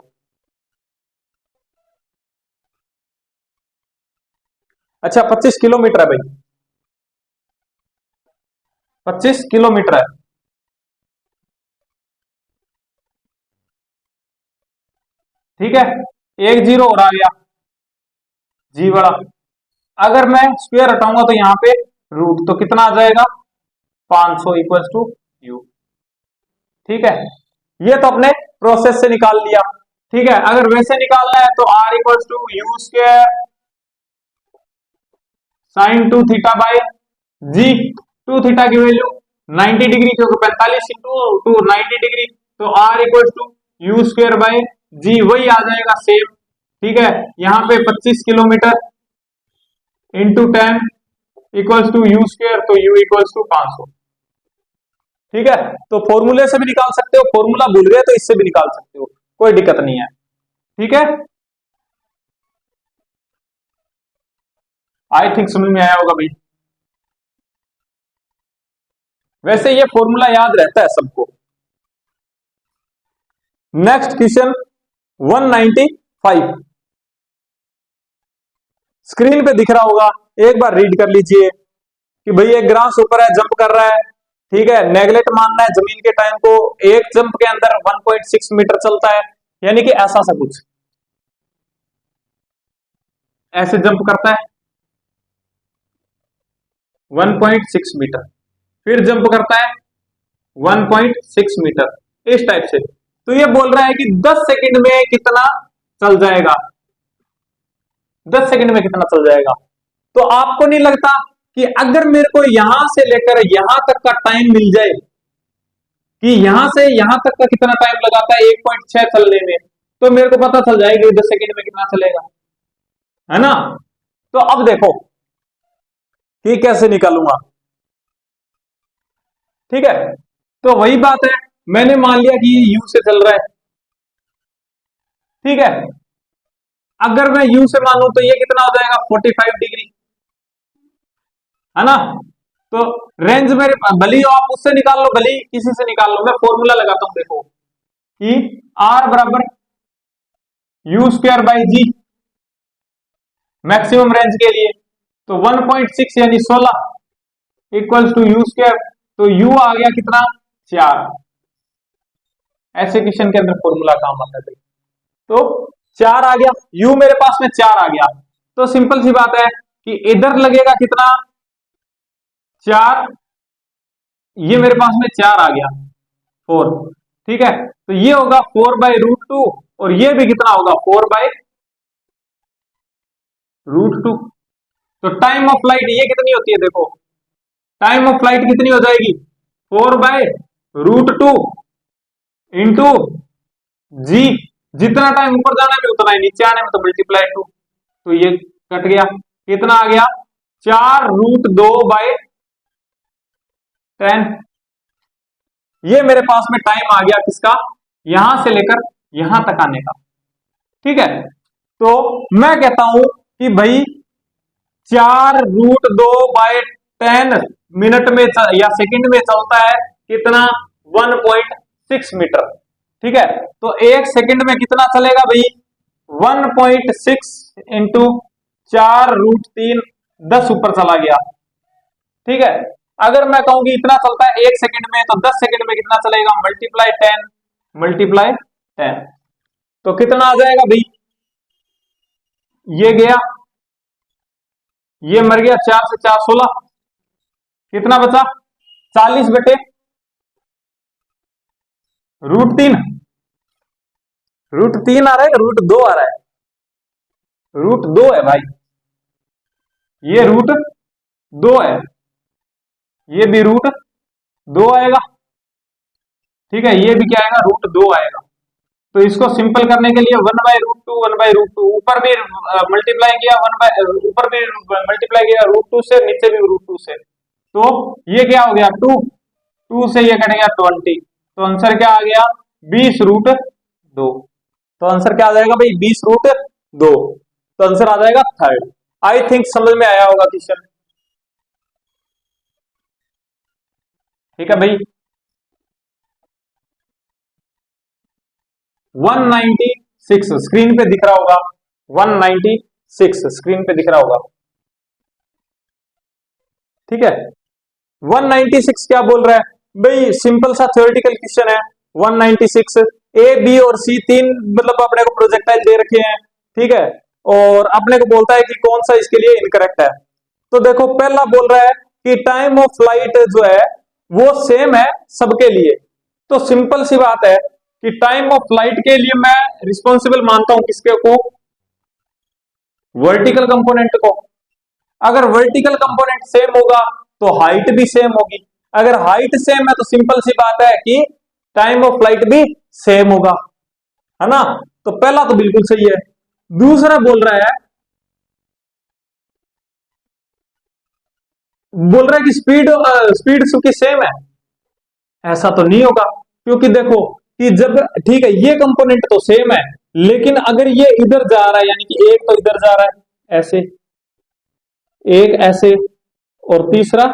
अच्छा 25 किलोमीटर है भाई, 25 किलोमीटर है, ठीक है। एक जीरो और आ गया, जी बड़ा, अगर मैं स्क्वायर हटाऊंगा तो यहाँ पे रूट, तो कितना आ जाएगा 500 इक्वल्स टू यू। ठीक है, ये तो अपने प्रोसेस से निकाल लिया। ठीक है, अगर वैसे निकालना है तो r equals to you square sine 2 theta by g. 2 theta की वैल्यू 90 डिग्री, क्योंकि 45 इंटू 2 90 डिग्री, तो r equals to you square by g, वही आ जाएगा सेम। ठीक है, यहाँ पे 25 kilometre into 10 equals to you square, तो u इक्वल्स टू 500। ठीक है, तो फॉर्मूले से भी निकाल सकते हो, फॉर्मूला भूल गए तो इससे भी निकाल सकते हो, कोई दिक्कत नहीं है। ठीक है, आई थिंक समझ में आया होगा भाई। वैसे ये फॉर्मूला याद रहता है सबको। नेक्स्ट क्वेश्चन 195, स्क्रीन पे दिख रहा होगा, एक बार रीड कर लीजिए कि भाई एक ग्रास ऊपर है, जंप कर रहा है। ठीक है, नेगलेक्ट मानना है जमीन के टाइम को, एक जंप के अंदर 1.6 मीटर चलता है, यानी कि ऐसा सा कुछ ऐसे जंप करता है 1.6 मीटर, फिर जंप करता है 1.6 मीटर, इस टाइप से। तो ये बोल रहा है कि 10 सेकंड में कितना चल जाएगा, 10 सेकंड में कितना चल जाएगा। तो आपको नहीं लगता कि अगर मेरे को यहां से लेकर यहां तक का टाइम मिल जाए कि यहां से यहां तक का कितना टाइम लगाता है 1.6 चलने में, तो मेरे को पता चल जाएगा 10 सेकंड में कितना चलेगा, है ना। तो अब देखो कि कैसे निकालूंगा। ठीक है, तो वही बात है, मैंने मान लिया कि ये यू से चल रहा है। ठीक है, अगर मैं यू से मानूं तो ये कितना हो जाएगा 45 डिग्री, है ना। तो रेंज मेरे भले ही आप उससे निकाल लो, भले ही किसी से निकाल लो, मैं फॉर्मूला लगाता हूं देखो कि आर बराबर U square by G maximum range के लिए, तो 1.6 यानी 16 इक्वल्स टू यू स्क्वायर, तो यू आ गया कितना 4। ऐसे क्वेश्चन के अंदर फॉर्मूला काम आता है। तो 4 आ गया, u मेरे पास में 4 आ गया, तो सिंपल सी बात है कि इधर लगेगा कितना 4, ये मेरे पास में 4 आ गया 4। ठीक है, तो ये होगा 4/√2 और ये भी कितना होगा 4/√2। तो टाइम ऑफ फ्लाइट ये कितनी होती है, देखो टाइम ऑफ फ्लाइट कितनी हो जाएगी 4/√2 इंटू जी, जितना टाइम ऊपर जाने में उतना ही नीचे आने में, तो मल्टीप्लाई 2, तो ये कट गया, कितना आ गया 4√2/10। ये मेरे पास में टाइम आ गया किसका, यहां से लेकर यहां तक आने का। ठीक है, तो मैं कहता हूं कि भाई 4√2/10 मिनट में या सेकंड में चलता है कितना 1.6 मीटर। ठीक है, तो एक सेकंड में कितना चलेगा भाई 1.6 इंटू 4√3, 10 ऊपर चला गया। ठीक है, अगर मैं कहूं कि इतना चलता है एक सेकंड में, तो 10 सेकंड में कितना चलेगा मल्टीप्लाई 10, तो कितना आ जाएगा भाई, ये गया, ये मर गया, 4 से 4 16, कितना बचा 40/√3। √3 आ रहा है कि √2 आ रहा है, √2 है भाई, ये √2 है, ये भी √2 आएगा। ठीक है, ये भी क्या आएगा √2 आएगा। तो इसको सिंपल करने के लिए 1/√2 ऊपर भी मल्टीप्लाई किया, ऊपर भी मल्टीप्लाई किया √2 से, नीचे भी √2 से, तो ये क्या हो गया 2 से ये कट गया 20, तो आंसर क्या आ गया 20√2। तो आंसर क्या आ जाएगा भाई 20√2, तो आंसर आ जाएगा 3rd। आई थिंक समझ में आया होगा क्वेश्चन। ठीक है भाई, 196 स्क्रीन पे दिख रहा होगा, 196 स्क्रीन पे दिख रहा होगा। ठीक है, 196 क्या बोल रहा है भाई, सिंपल सा थ्योरेटिकल क्वेश्चन है। 196 ए बी और सी तीन मतलब अपने को प्रोजेक्टाइल दे रखे हैं। ठीक है, और अपने को बोलता है कि कौन सा इसके लिए इनकरेक्ट है। तो देखो पहला बोल रहा है कि टाइम ऑफ फ्लाइट जो है वो सेम है सबके लिए। तो सिंपल सी बात है कि टाइम ऑफ फ्लाइट के लिए मैं रिस्पॉन्सिबल मानता हूं किसके को, वर्टिकल कंपोनेंट को। अगर वर्टिकल कंपोनेंट सेम होगा तो हाइट भी सेम होगी। अगर हाइट सेम है तो सिंपल सी बात है कि टाइम ऑफ फ्लाइट भी सेम होगा, है ना। तो पहला तो बिल्कुल सही है। दूसरा बोल रहा है कि स्पीड की सेम है। ऐसा तो नहीं होगा, क्योंकि देखो कि जब, ठीक है ये कंपोनेंट तो सेम है, लेकिन अगर ये इधर जा रहा है, यानी कि एक तो इधर जा रहा है ऐसे, एक ऐसे, और तीसरा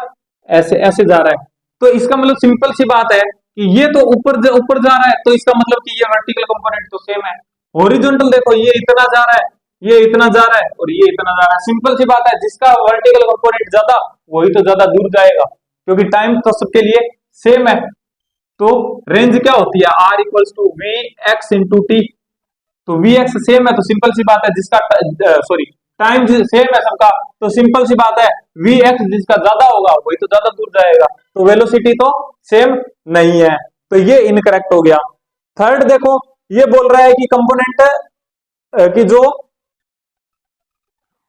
ऐसे ऐसे जा रहा है, तो इसका मतलब सिंपल सी बात है कि ये तो ऊपर जा रहा है, तो इसका मतलब कि ये वर्टिकल कंपोनेंट तो सेम है। हॉरिजॉन्टल देखो, ये इतना जा रहा है, ये इतना जा रहा है, और ये इतना जा रहा है। सिंपल सी बात है, जिसका वर्टिकल कंपोनेंट ज्यादा वही तो ज्यादा दूर जाएगा, क्योंकि टाइम तो सबके लिए सेम है। तो रेंज क्या होती है, R equals to V X into T. तो वी एक्स सेम है, तो सिंपल सी बात है जिसका सॉरी टाइम सेम है सबका, तो सिंपल सी बात है वी एक्स जिसका ज्यादा होगा वही तो ज्यादा दूर जाएगा। तो वेलोसिटी तो सेम नहीं है, तो ये इनकरेक्ट हो गया। थर्ड देखो, ये बोल रहा है कि कंपोनेंट की जो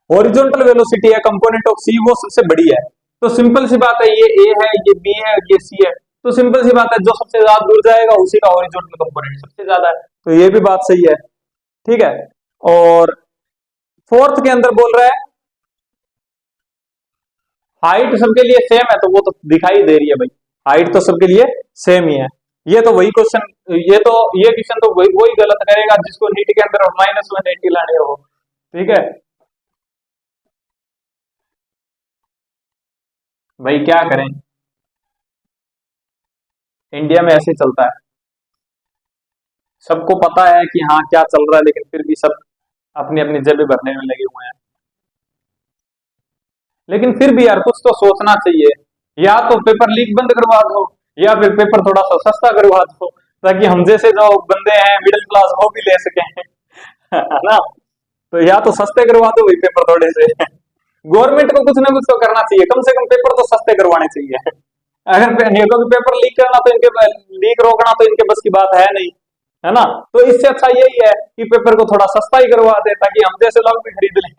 हॉरिजॉन्टल वेलोसिटी है कंपोनेंट ऑफ सी वो सबसे बड़ी है। तो सिंपल सी बात है, ये ए है, ये बी है, ये सी है, तो सिंपल सी बात है जो सबसे ज्यादा दूर जाएगा उसी का हॉरिजॉन्टल कंपोनेंट सबसे ज्यादा है। तो ये भी बात सही है, ठीक है। और फोर्थ के अंदर बोल रहा है हाइट सबके लिए सेम है, तो वो तो दिखाई दे रही है भाई, हाइट तो सबके लिए सेम ही है। ये तो वही क्वेश्चन, ये क्वेश्चन तो वही गलत करेगा जिसको नीट के अंदर -180 लाने हो, ठीक है भाई, क्या करें, इंडिया में ऐसे ही चलता है। सबको पता है कि हाँ क्या चल रहा है, लेकिन फिर भी सब अपनी अपनी जेबें भरने में लगे हुए हैं। लेकिन फिर भी यार कुछ तो सोचना चाहिए, या तो पेपर लीक बंद करवा दो, या फिर पेपर थोड़ा सा सस्ता करवा दो, ताकि हम जैसे जो बंदे हैं मिडिल क्लास वो भी ले सकें है ना। तो या तो सस्ते करवा दो भाई पेपर थोड़े से गवर्नमेंट को कुछ ना कुछ तो करना चाहिए, कम से कम पेपर तो सस्ते करवाने चाहिए। अगर क्योंकि पेपर लीक करना तो इनके, लीक रोकना तो इनके बस की बात है नहीं, है ना। तो इससे अच्छा यही है कि पेपर को थोड़ा सस्ता ही करवा दे, ताकि हम जैसे लोग भी खरीद लें।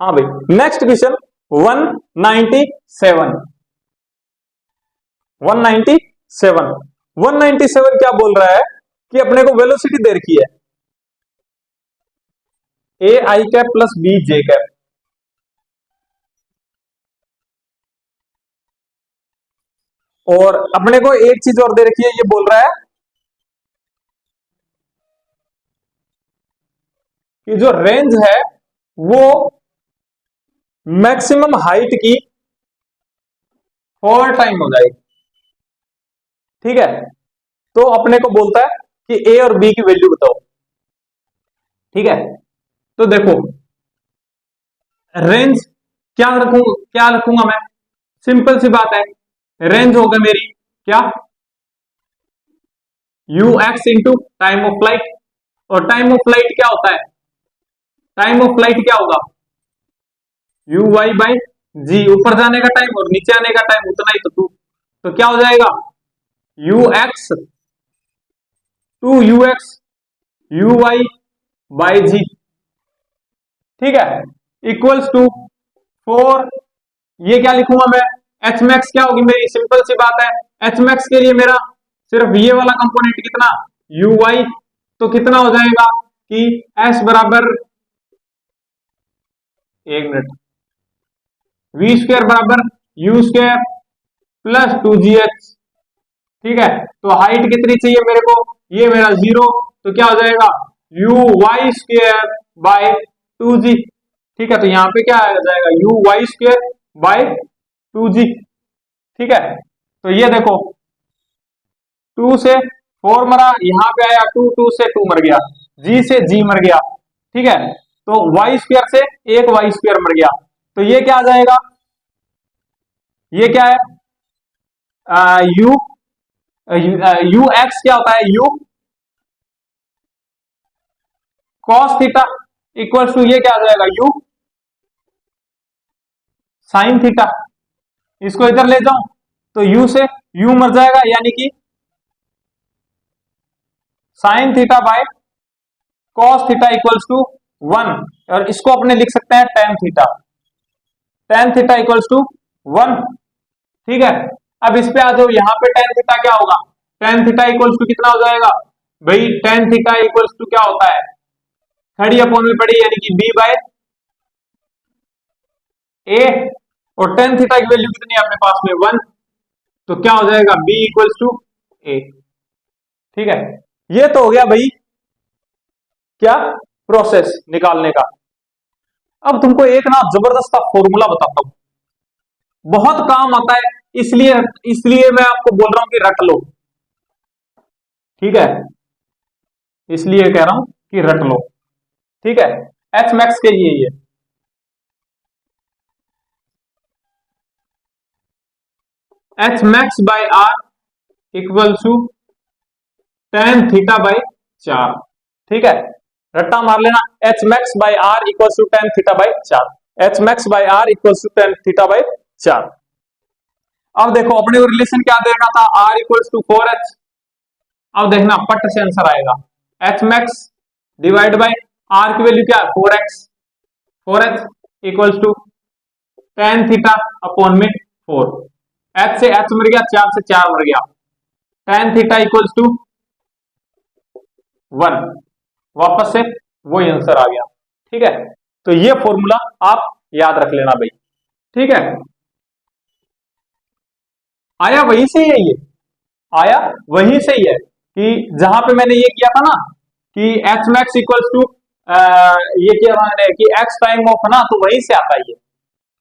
हाँ भाई, नेक्स्ट क्वेश्चन 197। 197 197 क्या बोल रहा है कि अपने को वेलोसिटी दे रखी है a I cap plus b j cap, और अपने को एक चीज और दे रखी है, ये बोल रहा है कि जो रेंज है वो मैक्सिमम हाइट की 4 टाइम हो जाएगी, ठीक है। तो अपने को बोलता है कि ए और बी की वैल्यू बताओ, ठीक है। तो देखो रेंज क्या रखूंगा मैं, सिंपल सी बात है, रेंज होगा मेरी क्या, you x into time of flight. और टाइम ऑफ फ्लाइट क्या होता है, टाइम ऑफ फ्लाइट क्या होगा, यू वाई बाई जी, ऊपर जाने का टाइम और नीचे आने का टाइम उतना ही, तो टू, तो क्या हो जाएगा u x two u x u y by g, ठीक है, इक्वल्स टू 4। ये क्या लिखूंगा मैं, एच मैक्स क्या होगी मेरी, सिंपल सी बात है, एच मैक्स के लिए मेरा सिर्फ ये वाला कंपोनेंट कितना, यू वाई, तो कितना हो जाएगा कि एस बराबर, एक मिनट, वी स्क्वायर बराबर यू स्क्वायर प्लस 2gh, ठीक है। तो हाइट कितनी चाहिए मेरे को, ये मेरा 0, तो क्या हो जाएगा you Y square by 2g, ठीक है। तो यहाँ पे क्या आ जाएगा you Y square by 2g, ठीक है। तो ये देखो 2 से 4 मरा, यहाँ पे आया 2, 2 से 2 मर गया, g से g मर गया, ठीक है। तो वाई स्क्वायर से एक वाई स्क्वायर मर गया, तो ये क्या आ जाएगा, ये क्या है, यू यू एक्स क्या होता है, U cos theta equals to ये क्या आ जाएगा, यू साइन थीटा। इसको इधर ले जाऊं तो यू से यू मर जाएगा, यानी कि sine theta by cos theta equals to 1। और इसको अपने लिख सकते हैं tan theta, tan theta equals to 1। ठीक है, अब इस पे आ जाओ, यहां पे टेन थीटा क्या होगा, टेन थीटा इक्वल्स टू कितना हो जाएगा भाई, टेन थीटा इक्वल्स टू क्या होता है, खड़ी अपॉन में पड़ी, यानी कि बी बाय ए। और टेन थीटा की वैल्यू कितनी है अपने पास में 1, तो क्या हो जाएगा बी इक्वल्स टू ए। ठीक है, ये तो हो गया भाई क्या, प्रोसेस निकालने का। अब तुमको एक ना जबरदस्त फॉर्मूला बताता हूं, बहुत काम आता है, इसलिए इसलिए मैं आपको बोल रहा हूं कि रट लो। ठीक है, इसलिए कह रहा हूं कि रट लो। ठीक है, एच मैक्स के लिए ये H max by R equal to tan theta by 4। ठीक है, रट्टा मार लेना, H max by R equal to tan theta by 4, H max by R equal to tan theta by 4। अब देखो अपने को रिलेशन क्या दे रखा था, आर इक्वल टू 4h। अब देखना पट से आंसर आएगा, H max divide by R की वैल्यू क्या है 4x, 4h equal to tan theta upon में 4, एच से एच मर गया, 4 से 4 मर गया, टेन थीटा इक्वल्स टू 1, वापस से वही आंसर आ गया। ठीक है, तो ये फॉर्मूला आप याद रख लेना भाई। ठीक है, आया वहीं से ही है, ये आया वहीं से ही है कि जहां पे मैंने ये किया था ना कि एच मैक्स इक्वल्स टू ये किया मैंने कि एक्स टाइम ऑफ है ना, तो वहीं से आता है ये।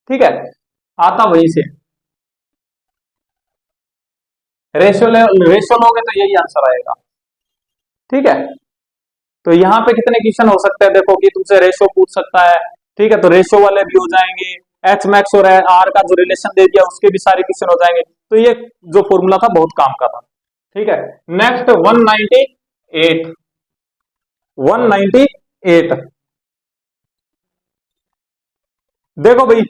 ठीक है, आता वहीं से, रेशियो लोगे तो यही आंसर आएगा। ठीक है, तो यहाँ पे कितने क्वेश्चन हो सकते हैं, देखो कि तुमसे रेशियो पूछ सकता है। ठीक है, तो रेशियो वाले भी हो जाएंगे, एच मैक्स और आर का जो रिलेशन दे दिया उसके भी सारे क्वेश्चन हो जाएंगे। तो ये जो फॉर्मूला था बहुत काम का था। ठीक है, नेक्स्ट 198, 198 देखो भाई,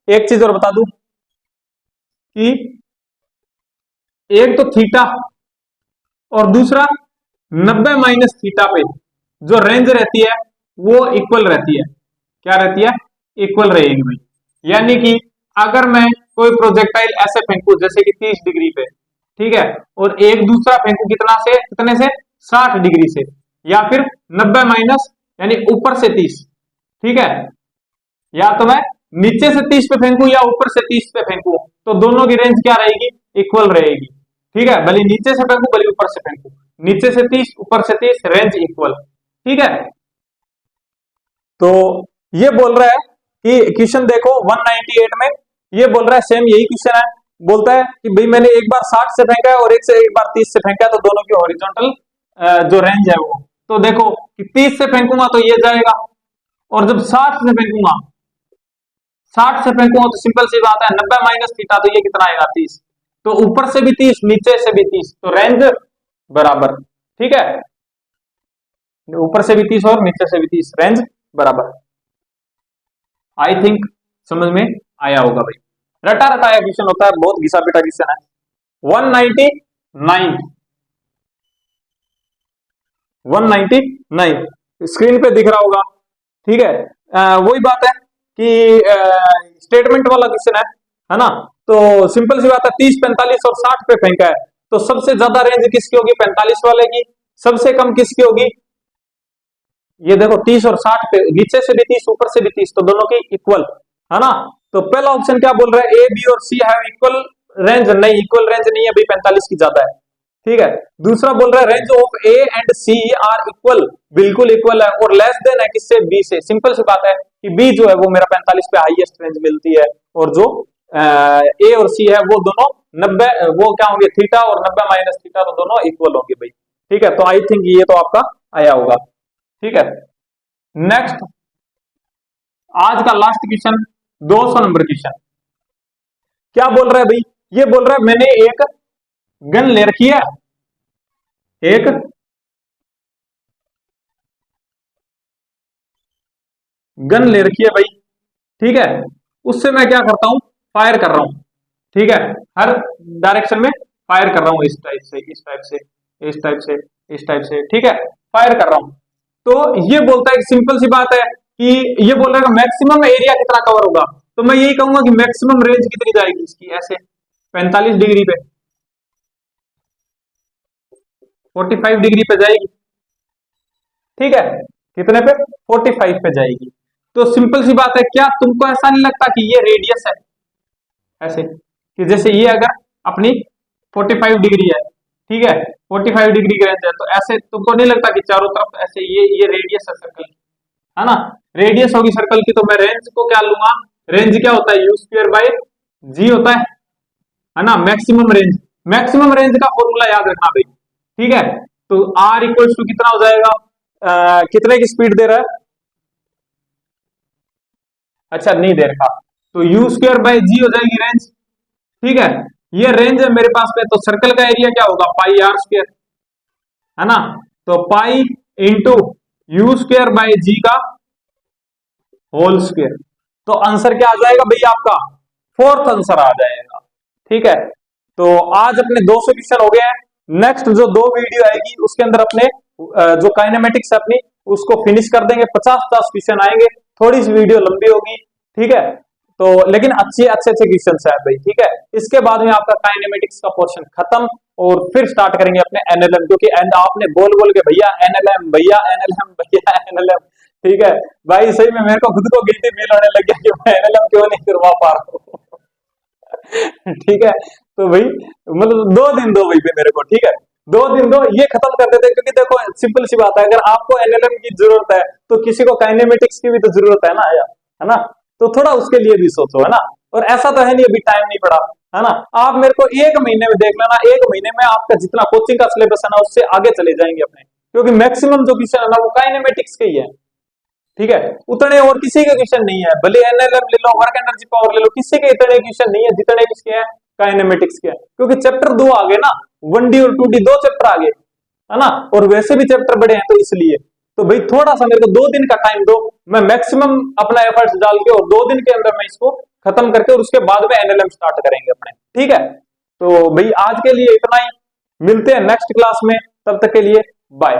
एक चीज और बता दूं कि एक तो थीटा और दूसरा 90 माइनस थीटा पे जो रेंज रहती है वो इक्वल रहती है। क्या रहती है, इक्वल रहेगी भाई। यानी कि अगर मैं कोई प्रोजेक्टाइल ऐसे फेंकू जैसे कि 30 डिग्री पे, ठीक है, और एक दूसरा फेंकू कितने से 60 डिग्री से, या फिर 90 माइनस यानी ऊपर से 30। ठीक है, या तो मैं नीचे से 30 पे फेंकू या ऊपर से 30 पे फेंकू, तो दोनों की रेंज क्या रहेगी, इक्वल रहेगी। ठीक है, भले नीचे से फेंकू भले ऊपर से फेंकू, नीचे से 30 ऊपर से 30 रेंज इक्वल। ठीक है, तो ये बोल रहा है कि क्वेश्चन देखो 198 में ये बोल रहा है, सेम यही क्वेश्चन है, बोलता है कि भाई मैंने एक बार 60 से फेंका है और एक बार 30 से फेंका है, तो दोनों की हॉरिजॉन्टल जो रेंज है वो, तो देखो कि 30 से फेंकूंगा तो ये जाएगा, और जब 60 से फेंकूंगा 60 से फेंकूंगा तो सिंपल सी बात है 90 माइनस थीटा, तो ये कितना आएगा 30, तो ऊपर से भी 30 नीचे से भी 30, तो रेंज बराबर। ठीक है, ऊपर से भी 30 और नीचे से भी 30, रेंज बराबर। आई थिंक समझ में आया होगा भाई, रटा रटाया क्वेश्चन होता है, बहुत घिसा पिटा क्वेश्चन है। 199, 199 स्क्रीन पे दिख रहा होगा। ठीक है, वही बात है कि स्टेटमेंट वाला क्वेश्चन है ना, तो सिंपल सी बात है 30, 45 और 60 पे फेंका है, तो सबसे ज्यादा रेंज किसकी होगी, 45 वाले की, सबसे कम किसकी होगी, ये देखो 30 और 60 पे, नीचे से भी 30 ऊपर से भी 30, तो दोनों की इक्वल है ना। तो पहला ऑप्शन क्या बोल रहा है, ए बी और सी हैव इक्वल रेंज, नहीं इक्वल रेंज नहीं है भाई, 45 की ज्यादा है। ठीक है, दूसरा बोल रहा है range of A and C R equal, बिल्कुल इक्वल है, और लेस देन है किससे, बी से। सिंपल सी बात है कि बी जो है वो मेरा 45 पे हाईएस्ट रेंज मिलती है, और जो ए और सी है वो दोनों 90, वो क्या होंगे थीटा और 90 माइनस थीटा, तो दोनों इक्वल होंगे भाई। ठीक है, तो आई थिंक ये तो आपका आया होगा। ठीक है, नेक्स्ट आज का लास्ट क्वेश्चन 200 नंबर क्वेश्चन, क्या बोल रहा है भाई, ये बोल रहा है मैंने एक गन ले रखी है, एक गन ले रखी है भाई, ठीक है, उससे मैं क्या करता हूं, फायर कर रहा हूं, ठीक है, हर डायरेक्शन में फायर कर रहा हूं, इस टाइप से, इस टाइप से, इस टाइप से, इस टाइप से, ठीक है, फायर कर रहा हूं। तो ये बोलता है, सिंपल सी बात है कि ये बोल रहा है मैक्सिमम एरिया कितना कवर होगा, तो मैं यही कहूंगा कि मैक्सिमम रेंज कितनी जाएगी इसकी, ऐसे 45 डिग्री पे, 45 डिग्री पे जाएगी, ठीक है, कितने पे, 45 पे जाएगी। तो सिंपल सी बात है, क्या तुमको ऐसा नहीं लगता कि ये रेडियस है, ऐसे कि जैसे ये अगर अपनी 45 डिग्री है, ठीक है, 45 डिग्री की रेंज है, तो ऐसे तुमको नहीं लगता कि चारों तरफ ऐसे ये रेडियस है सर्कल की, है ना, रेडियस होगी सर्कल की, तो मैं रेंज को क्या लूंगा, रेंज क्या होता है, यू स्क्वायर बाय जी होता है ना, मैक्सिमम रेंज, मैक्सिमम रेंज का फॉर्मूला याद रखना भाई, ठीक है। तो आर इक्वल्स टू कितना हो जाएगा, कितने की स्पीड दे रहा है, अच्छा नहीं दे रखा, तो यू स्क्वायर बाय जी हो जाएगी रेंज, ठीक है, ये रेंज है मेरे पास में, तो सर्कल का एरिया क्या होगा, पाई आर स्क्वायर, है ना, तो pi into u square by g का होल स्क्वायर, तो आंसर क्या आ जाएगा भाई आपका, फोर्थ आंसर आ जाएगा, ठीक है। तो आज अपने 200 क्वेश्चन हो गए हैं, नेक्स्ट जो 2 वीडियो आएगी उसके अंदर अपने जो काइनेमेटिक्स है अपनी उसको फिनिश कर देंगे, 50-50 क्वेश्चन आएंगे, थोड़ी सी वीडियो लंबी होगी, ठीक है, तो लेकिन अच्छे अच्छे क्वेश्चन है भाई, ठीक है। इसके बाद में आपका काइनेमेटिक्स का पोर्शन खत्म, और फिर स्टार्ट करेंगे अपने एनएलएम, क्योंकि आपने बोल बोल के भैया एनएलएम, भैया एनएलएम, भैया एनएलएम, ठीक है भाई, सही में मेरे को खुद को गिल्टी फील होने लग गया कि मैं एनएलएम क्यों नहीं करवा पा रहा हूँ ठीक है, तो भाई मतलब 2 दिन दो भाई मेरे को, ठीक है, 2 दिन दो, ये खत्म कर देते, क्योंकि देखो सिंपल सी बात है, अगर आपको एनएलएम की जरूरत है तो किसी को काइनेमेटिक्स की भी तो जरूरत है ना यार, है ना, तो थोड़ा उसके लिए भी सोचो, है ना, और ऐसा तो है नहीं अभी टाइम नहीं पड़ा, है ना, आप मेरे को 1 महीने में देख लेना, 1 महीने में आपका जितना कोचिंग का सिलेबस है ना उससे आगे चले जाएंगे अपने, क्योंकि मैक्सिमम जो क्वेश्चन है ना वो काइनेमेटिक्स के ही है, ठीक है, उतने और किसी के क्वेश्चन नहीं है, भले एनएलएम ले लो, वर्क एनर्जी पावर ले लो, किसी के इतने क्वेश्चन नहीं है जितने किसके हैं, काइनेमेटिक्स के हैं, क्योंकि चैप्टर 2 आ गए ना, 1D और 2D 2 चैप्टर आ गए, है ना, और वैसे भी चैप्टर बड़े हैं, तो इसलिए तो भाई थोड़ा सा मेरे को 2 दिन का टाइम दो, मैं मैक्सिमम अपना एफर्ट्स डाल के और 2 दिन के अंदर मैं इसको खत्म करके और उसके बाद में एनएलएम स्टार्ट करेंगे अपने, ठीक है। तो भाई आज के लिए इतना ही, मिलते हैं नेक्स्ट क्लास में, तब तक के लिए बाय।